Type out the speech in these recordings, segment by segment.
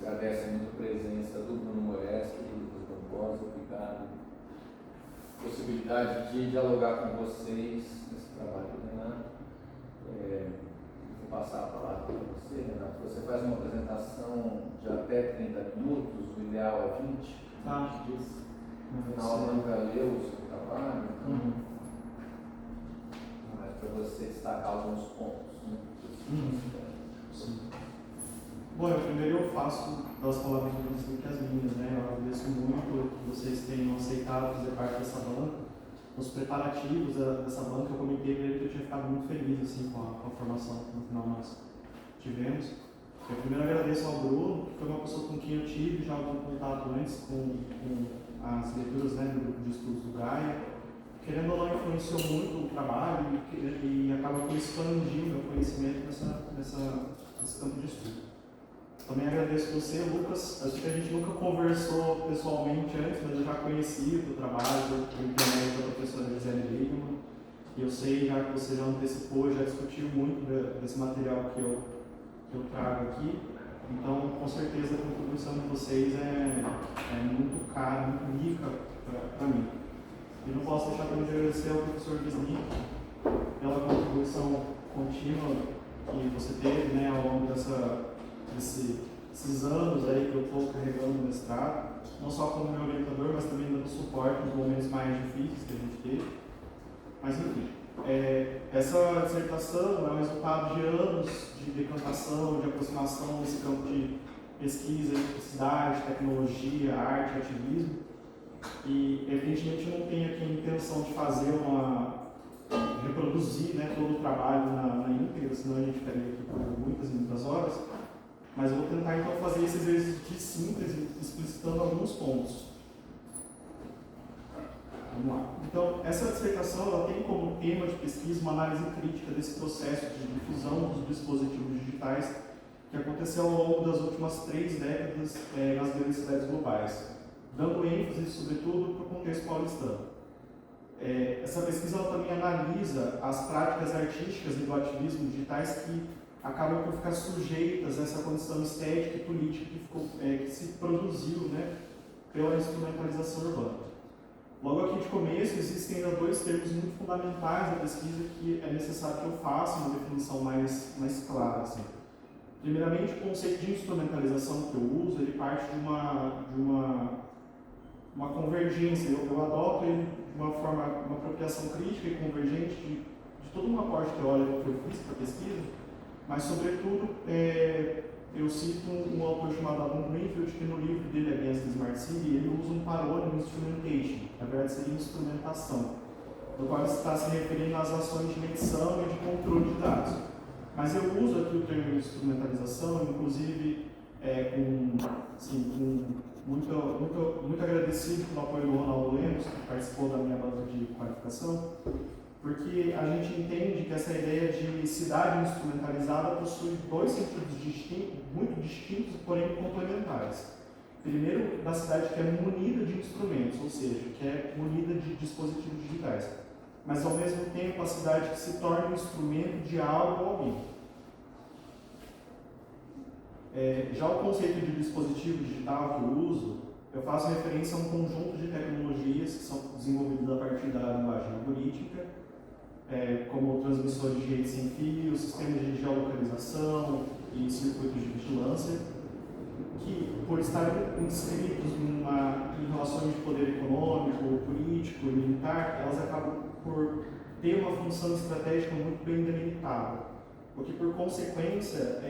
Agradece muito a presença do Bruno Moreschi, do Lucas Barbosa, obrigado. Possibilidade de dialogar com vocês nesse trabalho, Renato. Vou passar a palavra para você, Renato. Você faz uma apresentação de até 30 minutos, o ideal é 20. Afinal, nunca leu o seu trabalho, então, mas para você destacar alguns pontos. Né? Sim. Bom, primeiro eu faço das palavras do Luiz que as minhas, né? Eu agradeço muito que vocês tenham aceitado fazer parte dessa banca. Os preparativos dessa banca, eu comentei para ele que eu tinha ficado muito feliz assim, com a formação que no final nós tivemos. Eu primeiro agradeço ao Bruno, que foi uma pessoa com quem eu tive já algum contato antes com as leituras, né, do grupo de estudos do Gaia. Querendo ou não, influenciou muito o trabalho e acaba por expandir o meu conhecimento nesse campo de estudo. Também agradeço você, Lucas. Acho que a gente nunca conversou pessoalmente antes, mas eu já conheci o trabalho do internet da professora Gisele Ligman. E eu sei já que você já antecipou, já discutiu muito desse material que eu trago aqui. Então, com certeza, a contribuição de vocês é muito cara, muito rica para mim. E não posso deixar também de agradecer ao professor Wisnik pela contribuição contínua que você teve, né, ao longo desses anos aí que eu estou carregando no mestrado, não só como meu orientador, mas também dando suporte nos momentos mais difíceis que a gente teve. Mas enfim, essa dissertação é o resultado de anos de decantação, de aproximação nesse campo de pesquisa, eletricidade, tecnologia, arte, ativismo. E evidentemente eu não tenho aqui a intenção de reproduzir, né, todo o trabalho na íntegra, senão a gente ficaria aqui por muitas e muitas horas. Mas eu vou tentar então fazer esse exercício de síntese, explicitando alguns pontos. Vamos lá. Então, essa dissertação ela tem como tema de pesquisa uma análise crítica desse processo de difusão dos dispositivos digitais que aconteceu ao longo das últimas 3 décadas nas grandes cidades globais, dando ênfase, sobretudo, para o contexto paulistano. Essa pesquisa ela também analisa as práticas artísticas e do ativismo digitais que acabam por ficar sujeitas a essa condição estética e política que se produziu, né, pela instrumentalização urbana. Logo aqui de começo, existem ainda 2 termos muito fundamentais da pesquisa que é necessário que eu faça uma definição mais clara. Assim. Primeiramente, o conceito de instrumentalização que eu uso, ele parte de uma convergência. Eu adoto ele de uma apropriação crítica e convergente de toda uma parte teórica que eu fiz para a pesquisa, mas, sobretudo, eu cito um autor chamado Adam Greenfield, que no livro dele, Against the Smart City, ele usa um parônimo instrumentation, na verdade seria instrumentação, no qual ele está se referindo às ações de medição e de controle de dados. Mas eu uso aqui o termo instrumentalização, inclusive muito agradecido pelo apoio do Ronaldo Lemos, que participou da minha banca de qualificação, porque a gente entende que essa ideia de cidade instrumentalizada possui 2 sentidos muito distintos, porém complementares. Primeiro, da cidade que é munida de instrumentos, ou seja, que é munida de dispositivos digitais. mas ao mesmo tempo a cidade que se torna um instrumento de algo ou alguém. Já o conceito de dispositivo digital que eu uso, eu faço referência a um conjunto de tecnologias que são desenvolvidas a partir da linguagem algorítmica, como transmissores de rede sem fio, sistemas de geolocalização e circuitos de vigilância, que, por estarem inscritos em relações de poder econômico, político e militar, elas acabam por ter uma função estratégica muito bem delimitada, porque, por consequência,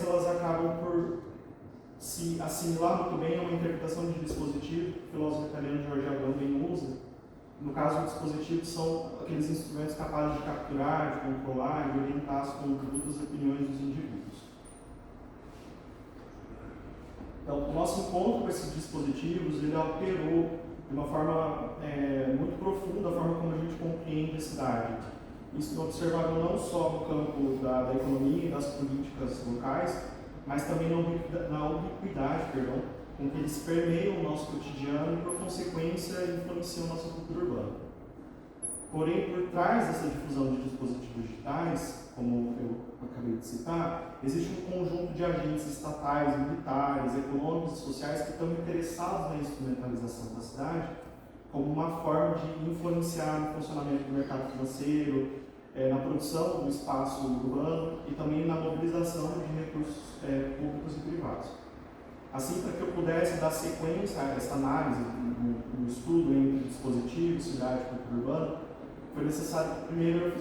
elas acabam por se assimilar muito bem a uma interpretação de dispositivo que o filósofo italiano Giorgio Agamben usa. No caso, os dispositivos são aqueles instrumentos capazes de capturar, de controlar e de orientar as condutas e opiniões dos indivíduos. Então, o nosso encontro com esses dispositivos, ele alterou de uma forma muito profunda a forma como a gente compreende a cidade. Isso é observável não só no campo da economia e das políticas locais, mas também na ubiquidade, com que eles permeiam o nosso cotidiano e, por consequência, influenciam nossa cultura urbana. Porém, por trás dessa difusão de dispositivos digitais, como eu acabei de citar, existe um conjunto de agentes estatais, militares, econômicos e sociais que estão interessados na instrumentalização da cidade como uma forma de influenciar no funcionamento do mercado financeiro, na produção do espaço urbano e também na mobilização de recursos públicos e privados. Assim, para que eu pudesse dar sequência a essa análise, no estudo entre dispositivos, cidade e cultura urbana, foi necessário que primeiro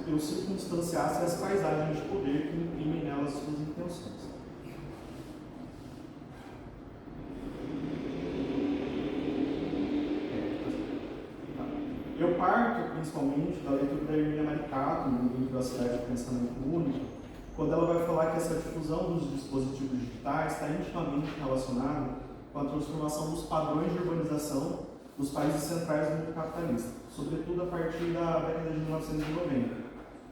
eu circunstanciasse as paisagens de poder que imprimem nelas as suas intenções. Eu parto, principalmente, da leitura da Hermínia Maricato, no livro da Cidade de Pensamento Único, quando ela vai falar que essa difusão dos dispositivos digitais está intimamente relacionada com a transformação dos padrões de urbanização dos países centrais do mundo capitalista, sobretudo a partir da década de 1990,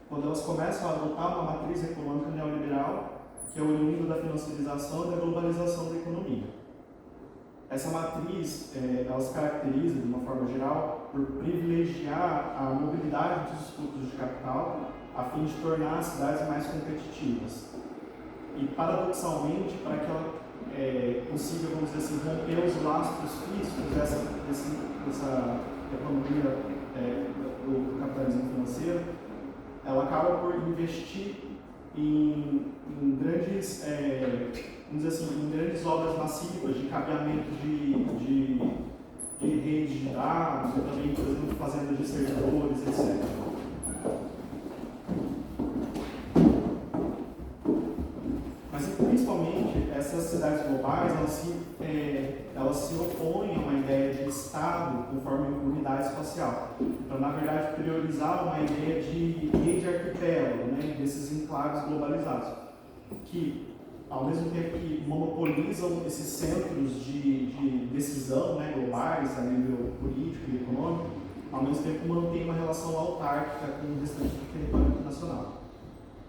quando elas começam a adotar uma matriz econômica neoliberal que é oriunda da financiarização e da globalização da economia. Essa matriz, ela se caracteriza, de uma forma geral, por privilegiar a mobilidade dos fluxos de capital a fim de tornar as cidades mais competitivas. E, paradoxalmente, para que ela consiga, vamos dizer assim, romper os lastros físicos dessa economia do capitalismo financeiro, ela acaba por investir em grandes, vamos dizer assim, em grandes obras massivas de cabeamento de redes de dados, e também, por exemplo, fazendas de servidores, etc. Mas, principalmente, essas cidades globais, elas se opõem a uma ideia de Estado conforme unidade espacial, para, na verdade, priorizar uma ideia de rede arquipélago, né, desses enclaves globalizados, que, ao mesmo tempo que monopolizam esses centros de decisão, né, globais, a nível político e econômico, ao mesmo tempo mantém uma relação autárquica com o restante do território nacional.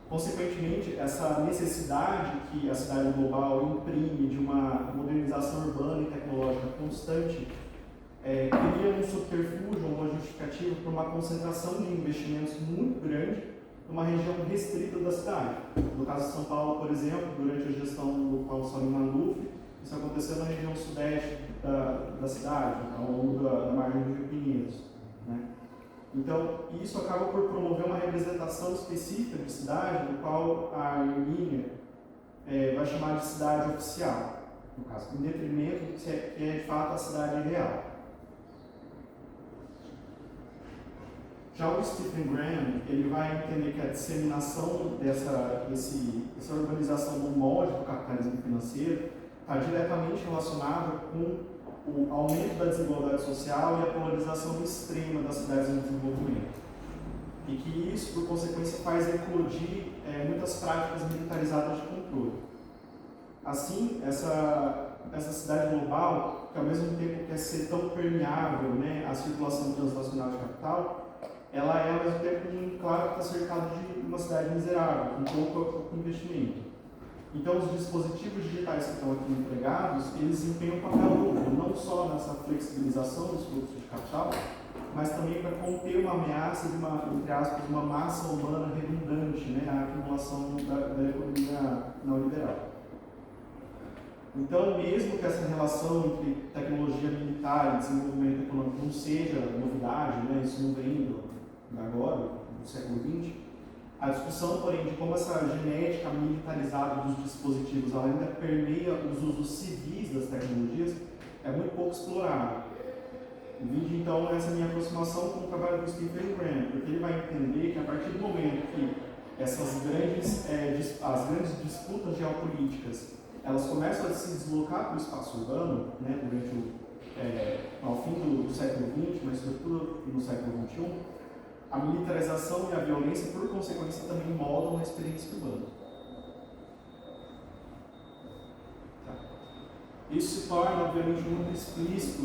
Consequentemente, essa necessidade que a cidade global imprime de uma modernização urbana e tecnológica constante cria um subterfúgio, uma justificativa para uma concentração de investimentos muito grande numa região restrita da cidade. No caso de São Paulo, por exemplo, durante a gestão do Paulo Sônia Maluf, isso aconteceu na região sudeste da cidade, ao longo da margem do Rio Pinheiros, né? Então, isso acaba por promover uma representação específica de cidade, no qual a Hermínia vai chamar de cidade oficial, no caso, em detrimento do que é de fato a cidade real. Já o Stephen Graham, ele vai entender que a disseminação dessa urbanização no molde do capitalismo financeiro está diretamente relacionada com o aumento da desigualdade social e a polarização extrema das cidades em desenvolvimento. E que isso, por consequência, faz eclodir muitas práticas militarizadas de controle. Assim, essa cidade global, que ao mesmo tempo quer ser tão permeável, né, à circulação transnacional de capital, ela é ao mesmo tempo um enclave que está cercado de uma cidade miserável, com pouco investimento. Então, os dispositivos digitais que estão aqui empregados, eles desempenham um papel duplo, não só nessa flexibilização dos fluxos de capital, mas também para conter uma ameaça de entre aspas, uma massa humana redundante, né, a acumulação da economia neoliberal. Então, mesmo que essa relação entre tecnologia militar e desenvolvimento econômico não seja novidade, né, isso não vem agora, do século XX, a discussão, porém, de como essa genética militarizada dos dispositivos ela ainda permeia os usos civis das tecnologias é muito pouco explorada. Vide, então, essa minha aproximação com o trabalho do Stephen Graham, porque ele vai entender que a partir do momento que essas as grandes disputas geopolíticas elas começam a se deslocar para o espaço urbano, né, ao fim do século XX, mas sobretudo no século XXI, a militarização e a violência, por consequência, também moldam a experiência urbana. Tá. Isso se torna, obviamente, muito explícito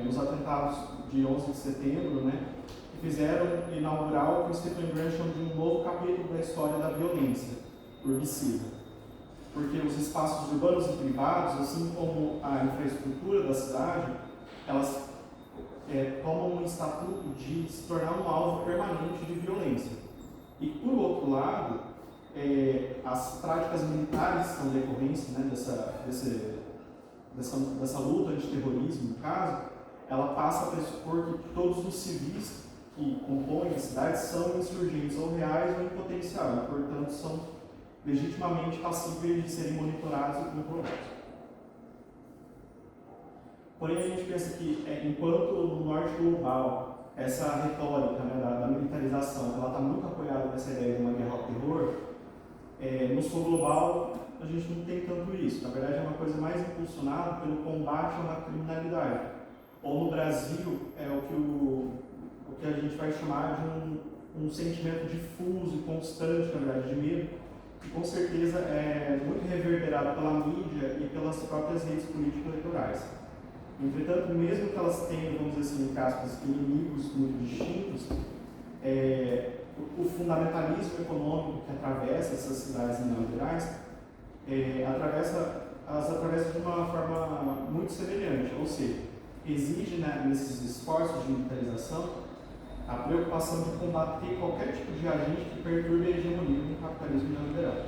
nos atentados de 11 de setembro, né, que fizeram inaugurar o que o Stephen Graham chama de um novo capítulo da história da violência urbicida. Porque os espaços urbanos e privados, assim como a infraestrutura da cidade, elas tomam um estatuto de se tornar um alvo permanente de violência. E, por outro lado, as práticas militares que são decorrência, né, dessa luta antiterrorismo, no caso, ela passa a pressupor que todos os civis que compõem a cidade são insurgentes ou reais ou em potencial, e, portanto, são legitimamente passíveis de serem monitorados e controlados. Porém, a gente pensa que, enquanto no norte global, essa retórica, né, da militarização, ela está muito apoiada nessa ideia de uma guerra ao terror, no sul global a gente não tem tanto isso. Na verdade, é uma coisa mais impulsionada pelo combate a uma criminalidade. Ou no Brasil, é o que a gente vai chamar de um sentimento difuso e constante, na verdade, de medo, que com certeza é muito reverberado pela mídia e pelas próprias redes político-eleitorais. Entretanto, mesmo que elas tenham, vamos dizer assim, entre aspas, inimigos muito distintos, o fundamentalismo econômico que atravessa essas cidades neoliberais atravessa de uma forma muito semelhante, ou seja, exige, né, nesses esforços de militarização a preocupação de combater qualquer tipo de agente que perturbe a hegemonia do capitalismo neoliberal.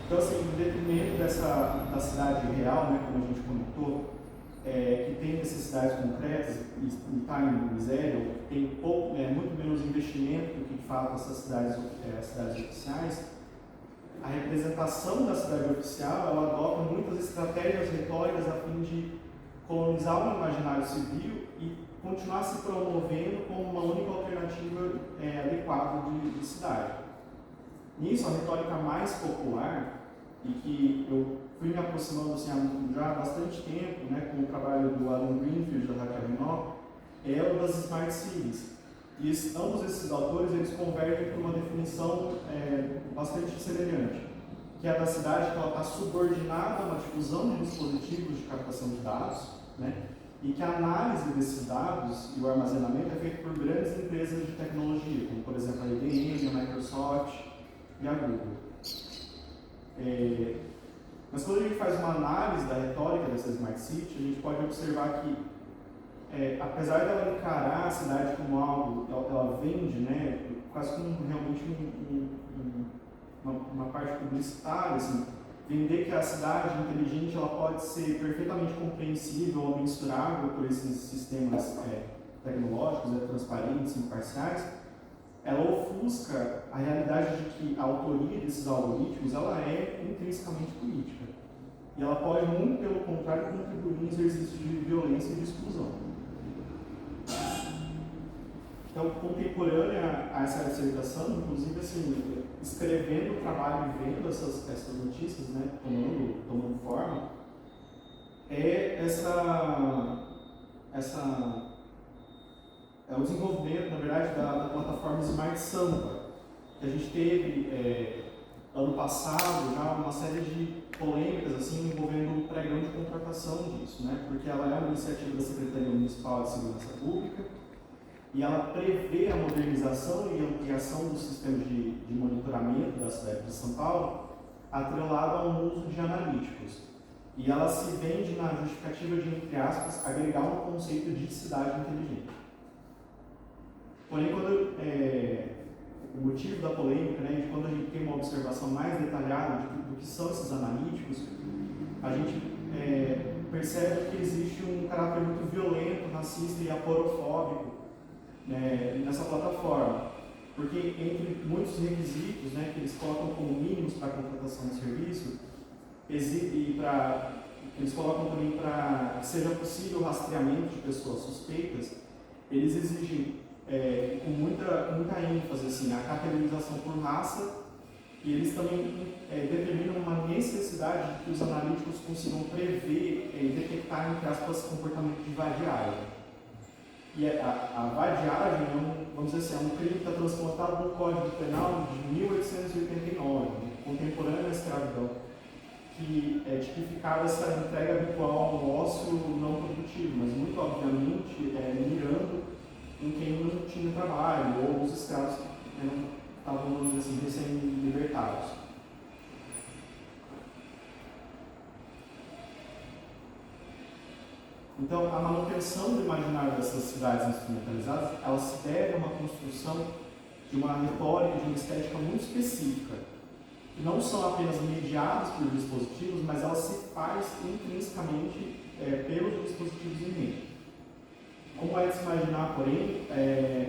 Então, assim, em detrimento da cidade real, né, como a gente comentou, que tem necessidades concretas e está em miséria, tem muito menos investimento do que de fato essas cidades oficiais, a representação da cidade oficial ela adota muitas estratégias retóricas a fim de colonizar o imaginário civil e continuar se promovendo como uma única alternativa adequada de cidade. Nisso, a retórica mais popular, e que eu fui me aproximando assim, já há bastante tempo, né, com o trabalho do Alan Greenfield e da Raquel Renault, é o das Smart Cities. E ambos esses autores eles convergem para uma definição bastante semelhante, que é a da cidade que ela está subordinada a uma difusão de dispositivos de captação de dados, né, e que a análise desses dados e o armazenamento é feito por grandes empresas de tecnologia, como por exemplo a IBM, a Microsoft e a Google. Mas quando a gente faz uma análise da retórica dessa Smart City, a gente pode observar que, apesar dela encarar a cidade como algo, ela vende, né, quase como realmente uma parte publicitária, assim, vender que a cidade inteligente ela pode ser perfeitamente compreensível ou mensurável por esses sistemas tecnológicos, transparentes, imparciais, ela ofusca a realidade de que a autoria desses algoritmos ela é intrinsecamente política. E ela pode, muito pelo contrário, contribuir em exercícios de violência e de exclusão. Então, contemporânea a essa dissertação, inclusive, assim, escrevendo o trabalho e vendo essas notícias, né, tomando forma, é o desenvolvimento, na verdade, da plataforma Smart Sampa, que a gente teve ano passado já uma série de polêmicas assim, envolvendo o pregão de contratação disso, né? Porque ela é uma iniciativa da Secretaria Municipal de Segurança Pública e ela prevê a modernização e ampliação do sistema de monitoramento da cidade de São Paulo, atrelado a um uso de analíticos. E ela se vende na justificativa de, entre aspas, agregar um conceito de cidade inteligente. Porém, o motivo da polêmica, né, de quando a gente tem uma observação mais detalhada do que são esses analíticos, a gente percebe que existe um caráter muito violento, racista e aporofóbico, né, nessa plataforma. Porque entre muitos requisitos, né, que eles colocam como mínimos para a contratação de serviço, eles colocam também para que seja possível o rastreamento de pessoas suspeitas, eles exigem com muita ênfase assim, a categorização por raça, e eles também determinam uma necessidade de que os analíticos consigam prever e detectar, entre aspas, comportamento de vadiagem. E a vadiagem vamos dizer assim, é um crime que está transplantado no Código Penal de 1889, contemporâneo à escravidão, que é tipificada essa entrega habitual ao ócio não produtivo, mas muito obviamente mirando em quem não tinha trabalho, ou os escravos que estavam, vamos dizer assim, recém-libertados. Então, a manutenção do imaginário dessas cidades instrumentalizadas, ela se deve a uma construção de uma retórica, de uma estética muito específica, que não são apenas mediadas por dispositivos, mas ela se faz intrinsecamente pelos dispositivos em mente. Como é de se imaginar, porém,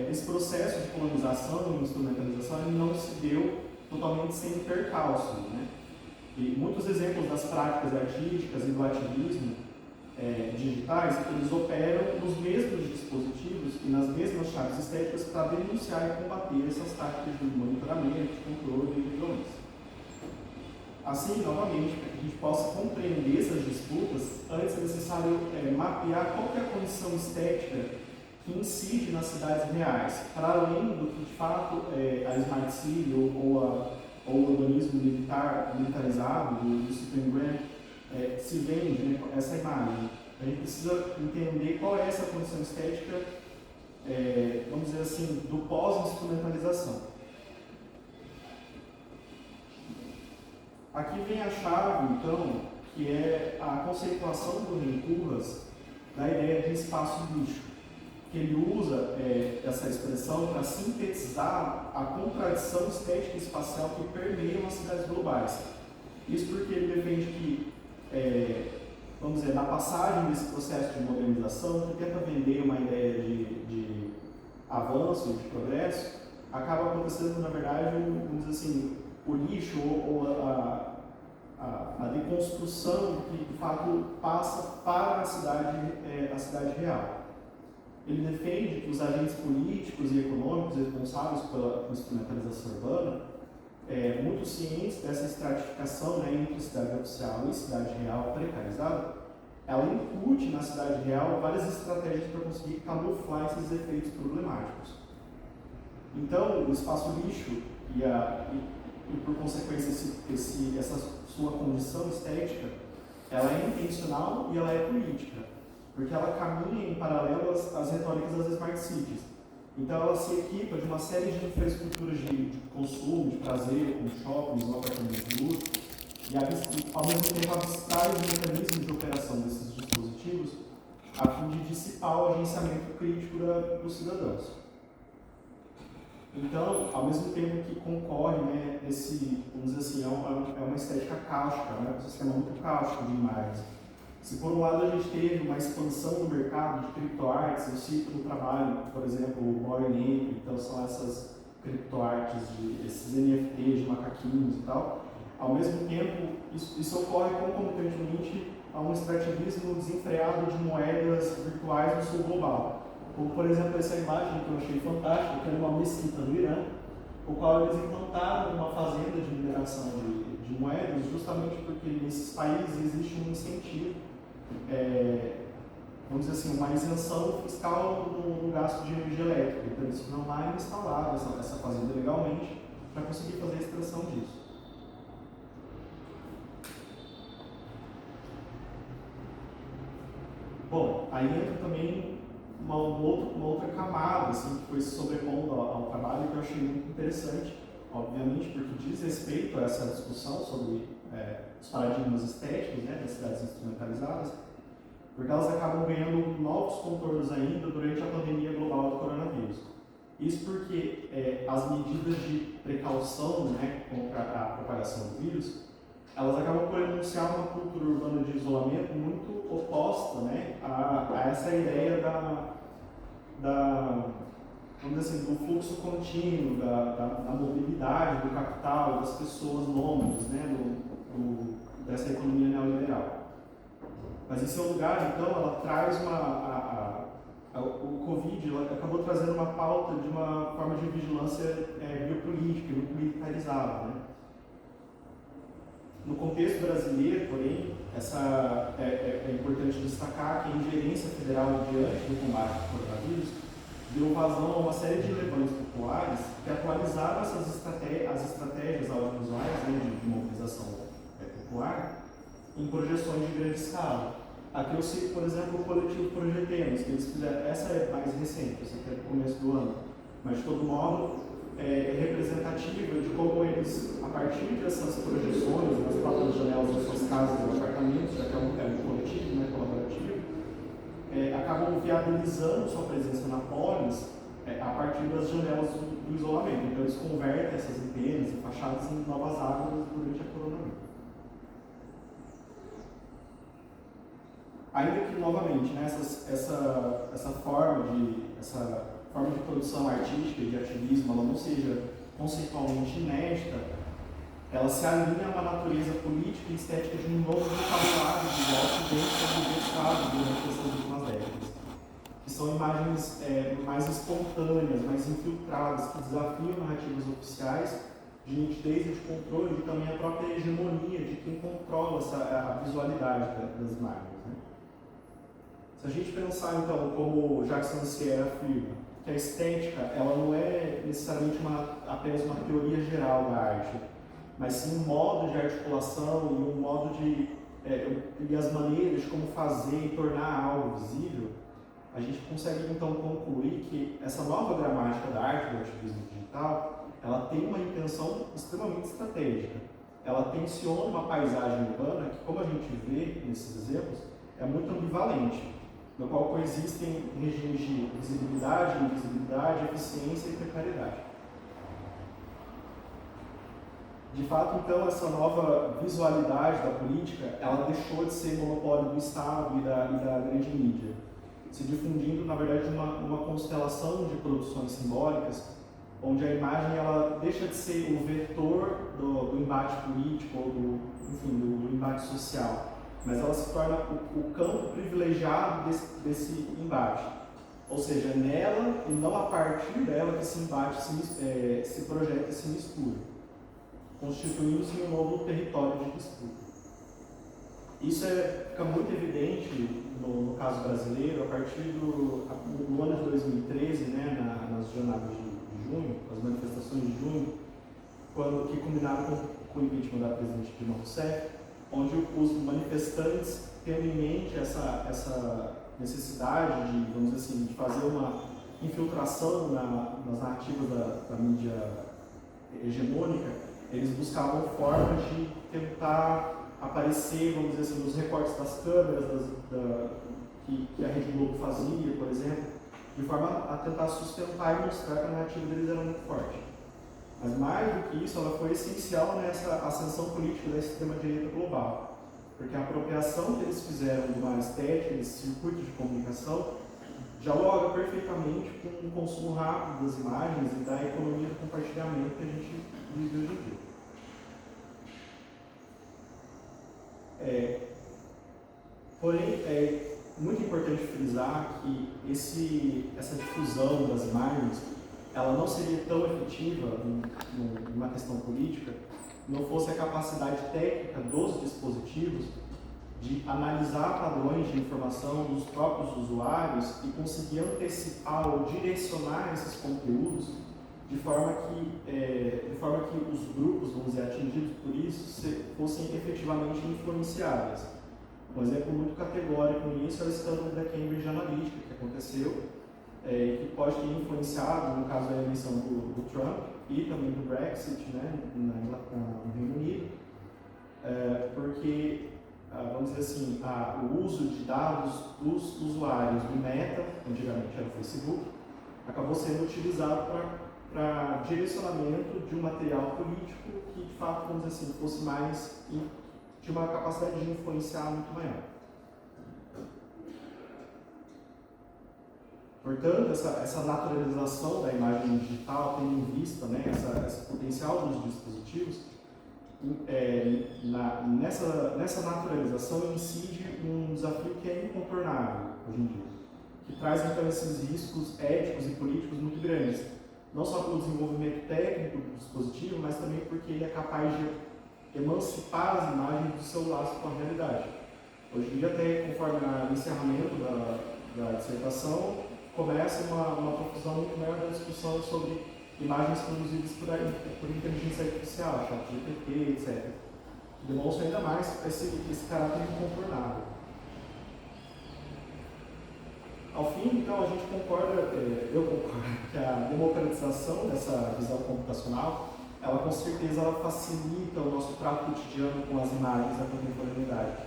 esse processo de colonização e instrumentalização ele não se deu totalmente sem percalços, né? E muitos exemplos das práticas artísticas e do ativismo digitais, eles operam nos mesmos dispositivos e nas mesmas chaves estéticas para denunciar e combater essas táticas de monitoramento, de controle e de violência. Assim, novamente, para que a gente possa compreender essas disputas, antes é necessário mapear qual é a condição estética que incide nas cidades reais, para além do que, de fato, a Smart City ou o urbanismo militarizado do Stephen Grant se vende, né, essa imagem. A gente precisa entender qual é essa condição estética, vamos dizer assim, do pós-instrumentalização. Aqui vem a chave, então, que é a conceituação do Rem Koolhaas da ideia de espaço lixo, que ele usa essa expressão para sintetizar a contradição estética e espacial que permeia as cidades globais. Isso porque ele defende que, vamos dizer, na passagem desse processo de modernização, que tenta vender uma ideia de avanço, de progresso, acaba acontecendo, na verdade, vamos dizer assim, o lixo ou a deconstrução que, de fato, passa para a cidade real. Ele defende que os agentes políticos e econômicos responsáveis pela instrumentalização urbana, muito cientes dessa estratificação, né, entre cidade oficial e cidade real precarizada, ela incute na cidade real várias estratégias para conseguir camuflar esses efeitos problemáticos. Então, o espaço lixo e por consequência, essa sua condição estética, ela é intencional e ela é política, porque ela caminha em paralelo às retóricas das Smart Cities. Então, ela se equipa de uma série de infraestruturas de consumo, de prazer, como shoppings, apartamentos de luxo, e ao mesmo tempo abstrai os mecanismos de operação desses dispositivos a fim de dissipar o agenciamento crítico dos cidadãos. Então, ao mesmo tempo que concorre, né, vamos dizer assim, é uma estética cáustica, né, um sistema muito cáustico de imagens. Se por um lado a gente teve uma expansão do mercado de criptoartes, eu cito no trabalho, por exemplo, o Bored Ape, então são essas criptoartes, esses NFTs de macaquinhos e tal, ao mesmo tempo isso ocorre concomitantemente a um extrativismo desenfreado de moedas virtuais no sul global. Como, por exemplo, essa imagem que eu achei fantástica, que é uma mesquita no Irã, o qual eles implantaram uma fazenda de mineração de moedas, justamente porque nesses países existe um incentivo, vamos dizer assim, uma isenção fiscal no gasto de energia elétrica. Então eles foram lá e instalaram essa fazenda legalmente para conseguir fazer a extração disso. Bom, aí entra também uma outra camada assim, que foi se sobrepondo ao trabalho que eu achei muito interessante, obviamente, porque diz respeito a essa discussão sobre os paradigmas estéticos, né, das cidades instrumentalizadas, porque elas acabam ganhando novos contornos ainda durante a pandemia global do coronavírus. Isso porque as medidas de precaução, né, contra a propagação do vírus, elas acabam por enunciar uma cultura urbana de isolamento muito oposta, né, a essa ideia vamos dizer assim, do fluxo contínuo, da mobilidade do capital, das pessoas nômades, né, dessa economia neoliberal. Mas em seu lugar, então, ela traz o Covid acabou trazendo uma pauta de uma forma de vigilância biopolítica, muito militarizada, né? No contexto brasileiro, porém, é importante destacar que a ingerência federal diante do combate ao coronavírus deu vazão a uma série de levantes populares que atualizaram as estratégias audiovisuais, né, de mobilização popular em projeções de grande escala. Aqui eu cito, por exemplo, o coletivo Projetemos, que eles fizeram, essa é mais recente, essa aqui é do começo do ano, mas de todo modo é representativa de como eles, a partir dessas projeções, nas próprias janelas das suas casas e apartamentos, já que é um coletivo, né, colaborativo, acabam viabilizando sua presença na polis a partir das janelas do isolamento. Então eles convertem essas antenas e fachadas em novas árvores durante a coronavírus. Ainda que, novamente, né, essa forma de produção artística e de ativismo, ela não seja conceitualmente inédita, ela se alinha a uma natureza política e estética de um novo vocabulário visual que vem sendo gestado durante essas últimas décadas, que são imagens mais espontâneas, mais infiltradas, que desafiam narrativas oficiais de nitidez e de controle e também a própria hegemonia de quem controla a visualidade das imagens, né? Se a gente pensar, então, como Jacques Rancière afirma, que a estética ela não é necessariamente apenas uma teoria geral da arte, mas sim um modo de articulação e um modo e as maneiras de como fazer e tornar algo visível, a gente consegue, então, concluir que essa nova gramática da arte do ativismo digital, ela tem uma intenção extremamente estratégica. Ela tensiona uma paisagem urbana que, como a gente vê nesses exemplos, é muito ambivalente, no qual coexistem regimes de visibilidade, invisibilidade, eficiência e precariedade. De fato, então, essa nova visualidade da política, ela deixou de ser monopólio do Estado e da grande mídia, se difundindo, na verdade, uma constelação de produções simbólicas, onde a imagem ela deixa de ser o vetor do embate político ou do embate social, mas ela se torna o campo privilegiado desse embate. Ou seja, é nela e não a partir dela que esse embate se projeta e se mistura, constituindo-se um novo território de disputa. Isso fica muito evidente no caso brasileiro a partir do ano de 2013, né, nas jornadas de junho, as manifestações de junho, que culminaram com o impeachment da presidente Dilma Rousseff, onde os manifestantes, tendo em mente essa necessidade de, vamos dizer assim, de fazer uma infiltração nas narrativas da mídia hegemônica, eles buscavam formas de tentar aparecer, vamos dizer assim, nos recortes das câmeras que a Rede Globo fazia, por exemplo, de forma a tentar sustentar e mostrar que a narrativa deles era muito forte. Mas mais do que isso, ela foi essencial nessa ascensão política da extrema-direita global, porque a apropriação que eles fizeram de uma estética, desse circuito de comunicação, dialoga perfeitamente com o consumo rápido das imagens e da economia do compartilhamento que a gente vive hoje em dia. Porém, é muito importante frisar que essa difusão das imagens ela não seria tão efetiva numa questão política não fosse a capacidade técnica dos dispositivos de analisar padrões de informação dos próprios usuários e conseguir antecipar ou direcionar esses conteúdos de forma que os grupos, vamos dizer, atingidos por isso fossem efetivamente influenciáveis. Um exemplo muito categórico nisso é o escândalo da Cambridge Analytica, que aconteceu, que pode ter influenciado, no caso da eleição do Trump e também do Brexit, né, no Reino Unido, porque, vamos dizer assim, o uso de dados dos usuários do Meta, antigamente era o Facebook, acabou sendo utilizado para direcionamento de um material político que, de fato, vamos dizer assim, fosse mais, tinha uma capacidade de influenciar muito maior. Portanto, essa naturalização da imagem digital, tendo em vista, né, esse potencial dos dispositivos, nessa naturalização incide um desafio que é incontornável hoje em dia, que traz então esses riscos éticos e políticos muito grandes, não só pelo desenvolvimento técnico do dispositivo, mas também porque ele é capaz de emancipar as imagens do seu laço com a realidade. Hoje em dia, até conforme o encerramento da dissertação, começa uma profusão muito maior da discussão sobre imagens produzidas por inteligência artificial, ChatGPT, etc. Demonstra ainda mais esse caráter incontornável. Ao fim, então, a gente concorda, eu concordo, que a democratização dessa visão computacional, ela com certeza facilita o nosso trato cotidiano com as imagens da contemporaneidade.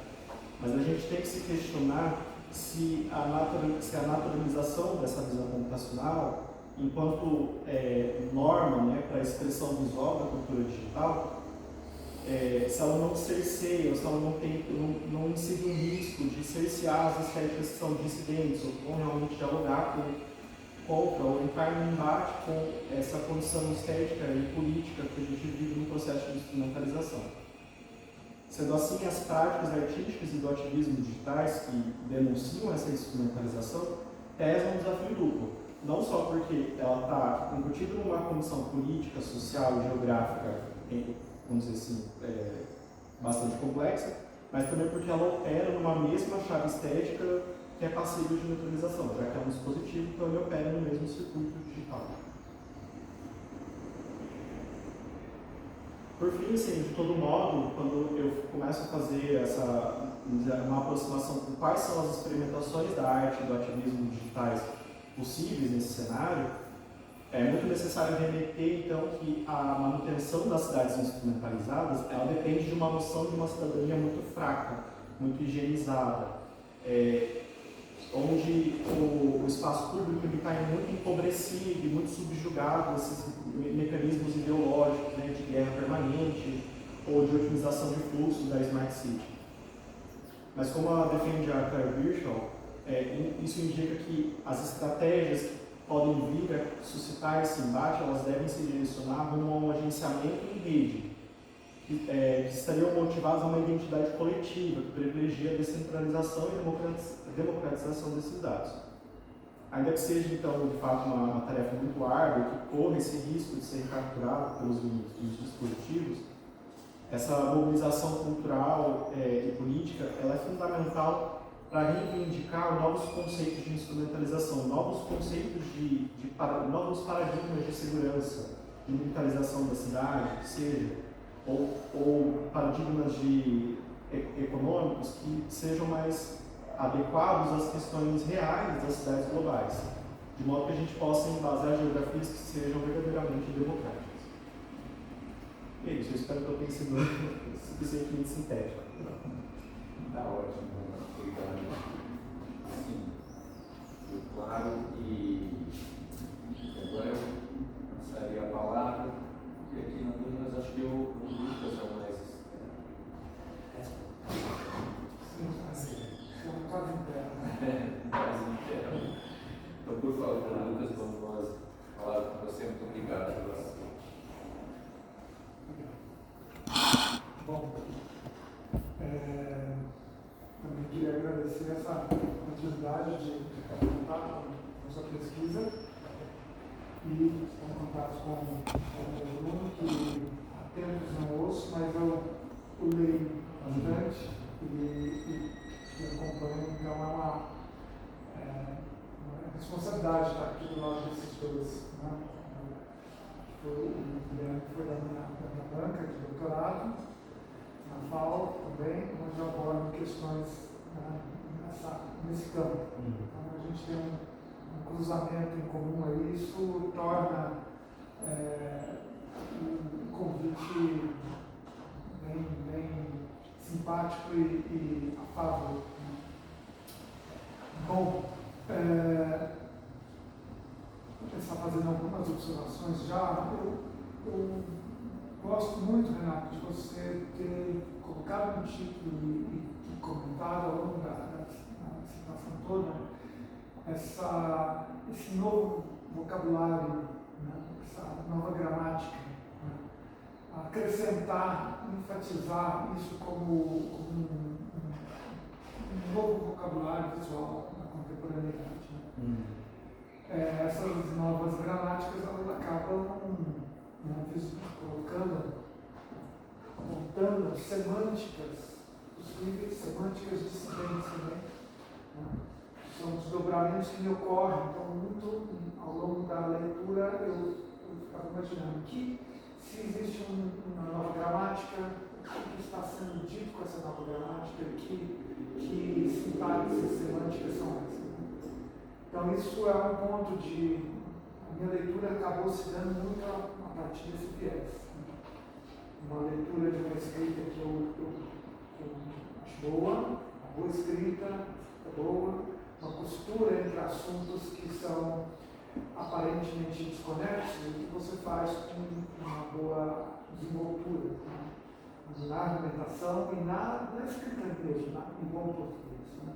Mas a gente tem que se questionar se a naturalização dessa visão computacional, enquanto norma, né, para a expressão visual da cultura digital, se ela não cerceia, ou se ela não incide um risco de cercear as estéticas que são dissidentes, ou que vão realmente dialogar contra ou entrar em embate com essa condição estética e política que a gente vive no processo de instrumentalização. Sendo assim, as práticas artísticas e do ativismo digitais que denunciam essa instrumentalização pesam um desafio duplo. Não só porque ela está embutida numa condição política, social e geográfica, vamos dizer assim, bastante complexa, mas também porque ela opera numa mesma chave estética que é passível de neutralização, já que é um dispositivo, então ele opera no mesmo circuito digital. Por fim, assim, de todo modo, quando eu começo a fazer uma aproximação com quais são as experimentações da arte e do ativismo digitais possíveis nesse cenário, é muito necessário remeter, então, que a manutenção das cidades instrumentalizadas, ela depende de uma noção de uma cidadania muito fraca, muito higienizada, onde o espaço público está muito empobrecido e muito subjugado a esses mecanismos ideológicos, né, de guerra permanente ou de otimização de fluxos da Smart City. Mas como ela defende a Claire Virchow, isso indica que as estratégias que podem vir a suscitar esse embate, elas devem se direcionar rumo a um agenciamento em rede, que estariam motivadas a uma identidade coletiva, que privilegia a descentralização e a democratização desses dados. Ainda que seja, então, de fato, uma tarefa muito árdua, que corra esse risco de ser capturado pelos dispositivos, essa mobilização cultural e política, ela é fundamental para reivindicar novos conceitos de instrumentalização, novos conceitos novos paradigmas de segurança, de militarização da cidade, que seja, ou paradigmas econômicos que sejam mais adequados às questões reais das cidades globais, de modo que a gente possa embasar geografias que sejam verdadeiramente democráticas. E é isso, eu espero que eu tenha sido suficientemente sintético. Está ótimo, obrigado. Sim, foi claro, e agora eu passaria a palavra, porque aqui na dúvida acho que o Lucas é o mais. Mais interno. Então, por favor, Lucas, vamos falar com você. Muito obrigado. Bom, também queria agradecer essa oportunidade de contar com a sua pesquisa e com contato com o Bruno, que há tempos não ouço, mas eu o leio bastante e acompanho, então é uma responsabilidade estar aqui do lado desses dois. Né? O Guilherme foi da minha banca de doutorado, na FAO também, onde eu abordo questões nesse campo. Então a gente tem um cruzamento em comum aí, isso torna um convite bem simpático e afável. Bom, vou começar fazendo algumas observações já. Eu gosto muito, Renato, de você ter colocado no título e comentado ao longo da situação toda esse novo vocabulário, né, essa nova gramática, né, acrescentar, enfatizar isso como um novo vocabulário visual na contemporaneidade. Né. Essas novas gramáticas elas acabam montando semânticas, possíveis semânticas dissidentes também. Né. São desdobramentos que me ocorrem, então, muito ao longo da leitura, eu ficava imaginando que se existe uma nova gramática, o que está sendo dito com essa nova gramática, que sintaxes semânticas são essas. Então, isso é um ponto a minha leitura acabou se dando muito a partir desse viés. Uma leitura de uma escrita que eu acho boa, uma boa escrita, boa, uma costura entre assuntos que são aparentemente desconexos e que você faz com uma boa desenvoltura, né? Na argumentação e na escrita mesmo, em bom português. Né?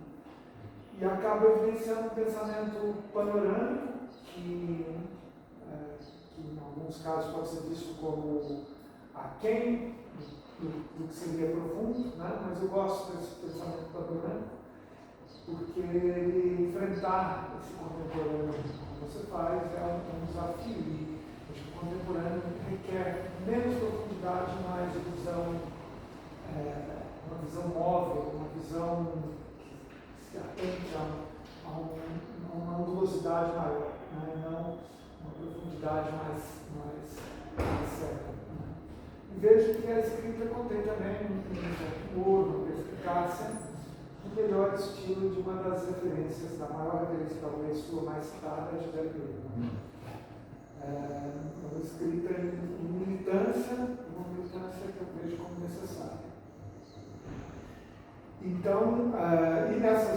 E acaba evidenciando um pensamento panorâmico que em alguns casos pode ser visto como aquém do que seria profundo, né? Mas eu gosto desse pensamento panorâmico porque enfrentar esse contemporâneo que você faz é um desafio. E acho que o contemporâneo requer menos profundidade, mais uma visão móvel, uma visão que se atente a uma angulosidade maior, né? Não uma profundidade mais certa. Né? E vejo que a escrita contém também um certo humor, uma perspicácia, o melhor estilo de uma das referências, da maior referência, talvez sua mais citada, é José Ribeiro. Uma escrita em militância, uma militância que eu vejo como necessária. Então, e nessa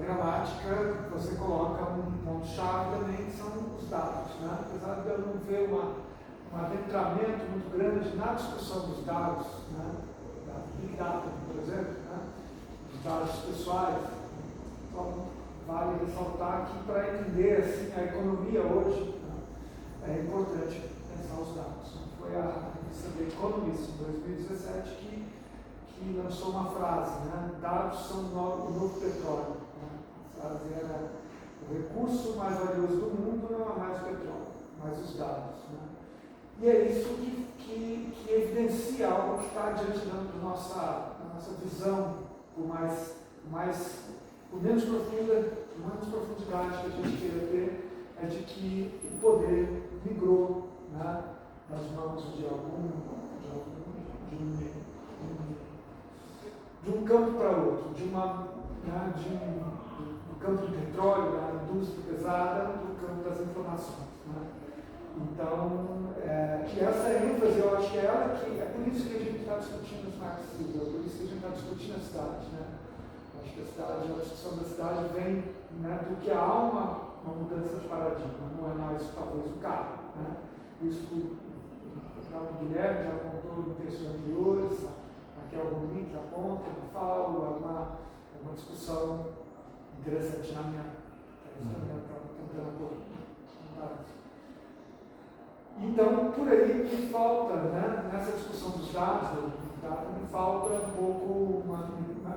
gramática, você coloca um ponto-chave também, que são os dados. Né? Apesar de eu não ver um adentramento muito grande na discussão dos dados, né? Da Big Data, por exemplo, né? Dados pessoais. Então, vale ressaltar que para entender assim, a economia hoje, né, é importante pensar os dados. Foi a revista The Economist, em 2017, que lançou uma frase, né? Dados são o novo petróleo. Né? A frase era: o recurso mais valioso do mundo não é mais o petróleo, mas os dados. Né? E é isso que evidencia algo que está diante da nossa visão, por menos profundidade que a gente queira ter, é de que o poder migrou, né, nas mãos de um campo para outro, do campo do petróleo, da indústria pesada, do campo das informações. Né? Então, e essa ênfase, eu acho que é por isso que a gente está discutindo os marxistas, é por isso que a gente está discutindo a cidade. Né? Acho que a discussão da cidade vem, né, do que há uma mudança de paradigma, não é mais talvez o carro. Né? Isso o Guilherme já apontou em textos anteriores, aqui algum link aponta, eu falo, é uma discussão interessante na minha Então, por aí me falta, né, nessa discussão dos dados, me falta um pouco,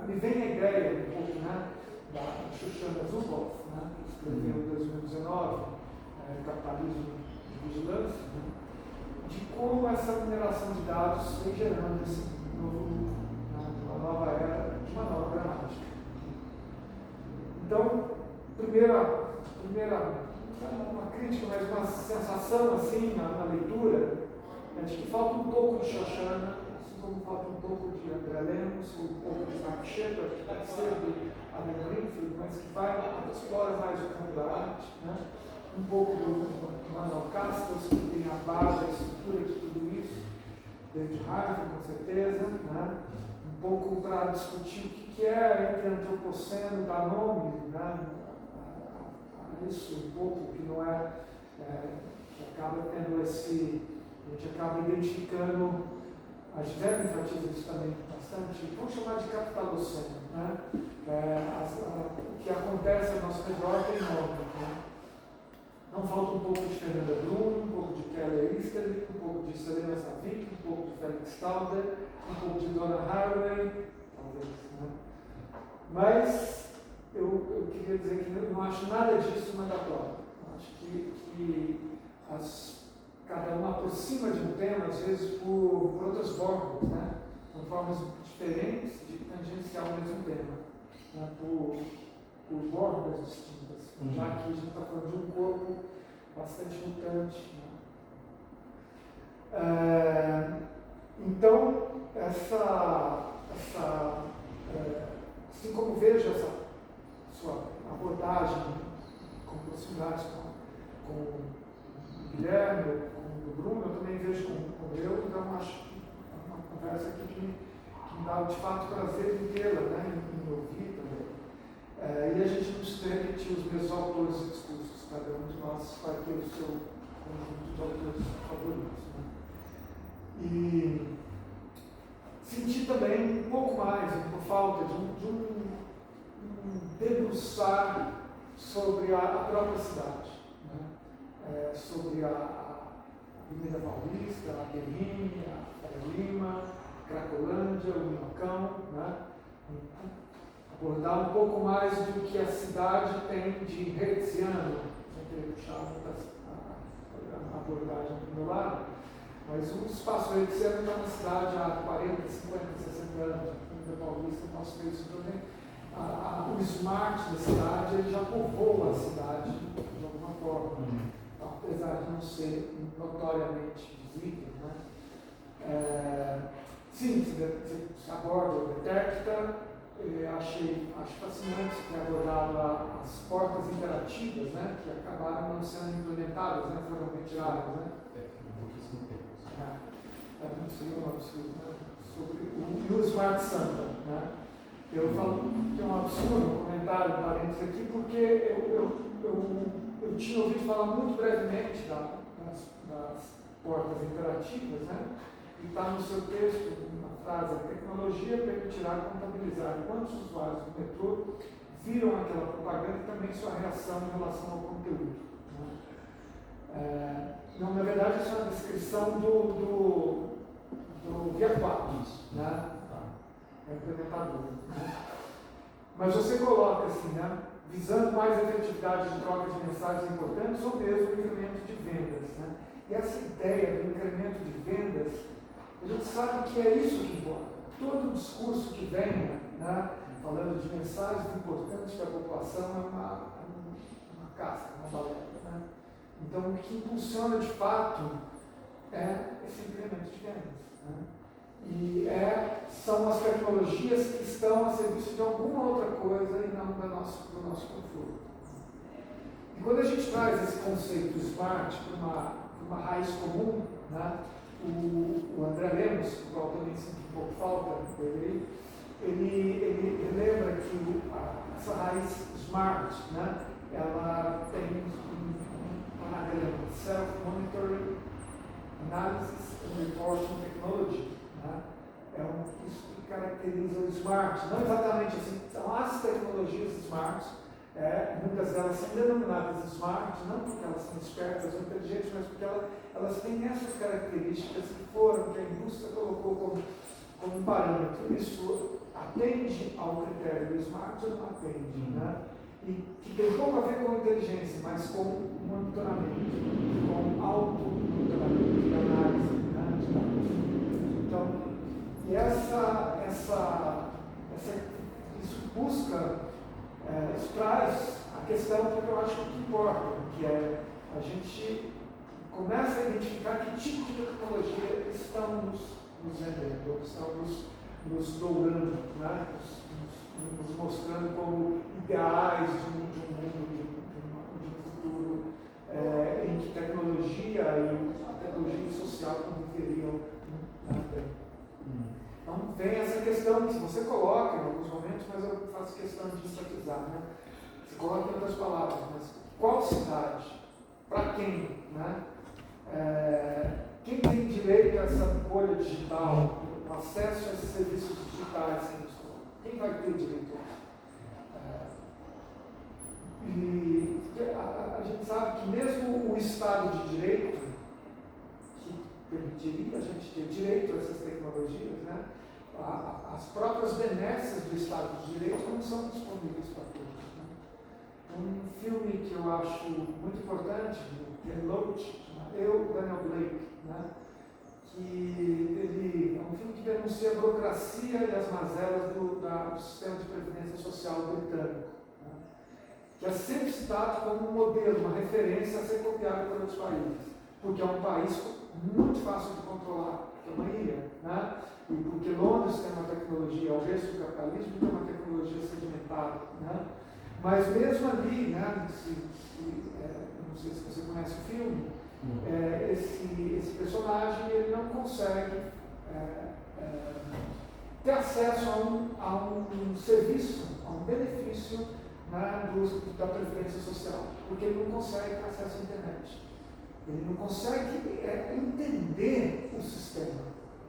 me vem a ideia um pouco, né, da Shoshana Zuboff, né, que escreveu em 2019, Capitalismo de Vigilância, né, de como essa mineração de dados vem gerando esse uma nova era, de uma nova gramática. Então, primeira uma crítica, mas uma sensação assim na leitura, é de que falta um pouco de Shoshana, assim como falta um pouco de André Lemos, um pouco de Mark Shepard, que pode ser de Adam Greenfield, mas que explora mais o campo da arte, né? Um pouco do Manuel Castells, que tem a base, a estrutura de tudo isso, David Harvey, com certeza, né? Um um pouco para discutir o que é entre antropoceno, dar nome, né, a isso um pouco, que não é, que acaba tendo esse, a gente acaba identificando, a Gisele enfatiza isso também bastante, vamos chamar de capitaloceno, né? O que acontece ao nosso redor tem nome, né? Não falta um pouco de Fernanda Bruno, um pouco de Kelly Easterling, um pouco de Selena Savic, um pouco de Felix Tauber, um pouco de Donna Haraway, talvez, né? Mas eu queria dizer que eu não acho nada disso mandatório. Eu acho que cada um aproxima de um tema, às vezes, por outras formas, né? São formas diferentes de tangenciar o mesmo tema, né? Por bordas distintas, já que a gente está falando de um corpo bastante mutante. Né? Então, assim como vejo essa sua abordagem com proximidade com o Guilherme, com o Bruno, eu também vejo com eu, então acho que é uma conversa aqui que me dá de fato prazer em tê-la, né? Em ouvir também. E a gente não precisa repetir os meus autores e discursos, cada um de nós vai ter o seu conjunto de autores favoritos. Né? E senti também um pouco mais, por falta de um debruçar sobre a própria cidade, né? Sobre a Avenida Paulista, a Guerrinha, a Faria Lima, a Cracolândia, o Minhocão, né? Abordar um pouco mais do que a cidade tem de hertziano, sem querer puxar a abordagem do meu lado, mas o espaço hertziano está na cidade há 40, 50, 60 anos, a Avenida Paulista, eu posso ver isso também. O smart da cidade ele já povoa a cidade de alguma forma, apesar de não ser notoriamente visível. Né? Sim, se aborda o detecta. Acho fascinante ter abordado as portas interativas, né, que acabaram não sendo implementadas, né, foram retiradas. Né? Não sei o absurdo, né? Sobre o Smart Santa. Né? Eu falo que é um absurdo, um comentário parênteses aqui, porque eu tinha ouvido falar muito brevemente das portas interativas, né? E está no seu texto uma frase: a tecnologia permitirá contabilizar quantos usuários do metrô viram aquela propaganda e também sua reação em relação ao conteúdo. Né? Não, na verdade, isso é uma descrição do Via 4, né? É implementador. Né? Mas você coloca assim, né? Visando mais efetividade de troca de mensagens importantes ou mesmo o incremento de vendas. Né? E essa ideia do incremento de vendas, a gente sabe que é isso que importa. Todo discurso que venha, né, falando de mensagens importantes para a população é uma casca, uma balela. Né? Então, o que impulsiona de fato é esse incremento de vendas. Né? E são as tecnologias que estão a serviço de alguma outra coisa e não do nosso conforto. E quando a gente traz esse conceito smart para uma raiz comum, né, o André Lemos, do qual também sinto um pouco falta dele, ele lembra que essa raiz smart, né, ela tem um anagrama: Self-Monitoring, Analysis and Reporting Technology. Né? Isso que caracteriza o smart. Não exatamente assim, são as tecnologias smart. Muitas delas são denominadas smart, não porque elas são espertas ou inteligentes, mas porque elas têm essas características que a indústria colocou como parâmetro. Isso atende ao critério do smart ou não atende? Né? E que tem pouco a ver com inteligência, mas com monitoramento, com auto-monitoramento e análise, né, de dados. Então, isso busca, isso traz a questão que eu acho que importa, que é a gente começa a identificar que tipo de tecnologia estão nos vendendo, estão nos dourando, né? nos mostrando como ideais de um mundo, de um futuro em que tecnologia e a tecnologia social conviveriam. Então, vem essa questão que você coloca em alguns momentos, mas eu faço questão de enfatizar, né? Você coloca em outras palavras, mas qual cidade? Para quem? Né? Quem tem direito a essa bolha digital, o acesso a esses serviços digitais sem escola? Quem vai ter direito a isso? E a gente sabe que mesmo o Estado de Direito, que permitiria a gente ter direito a essas tecnologias, né? As próprias benesses do Estado de Direito não são disponíveis para todos. Né? Um filme que eu acho muito importante, Ken Loach, Eu, Daniel Blake, né? Que ele é um filme que denuncia a burocracia e as mazelas do sistema de previdência social britânico, né? Que é sempre citado como um modelo, uma referência a ser copiada por outros países, porque é um país muito fácil de controlar, que é uma ilha, né? E porque Londres tem uma tecnologia, ao berço do capitalismo, tem uma tecnologia sedimentada, né? Mas mesmo ali, né, não sei se você conhece o filme, esse personagem ele não consegue ter acesso a um serviço, a um benefício, né, da Previdência Social, porque ele não consegue ter acesso à internet. Ele não consegue entender o sistema.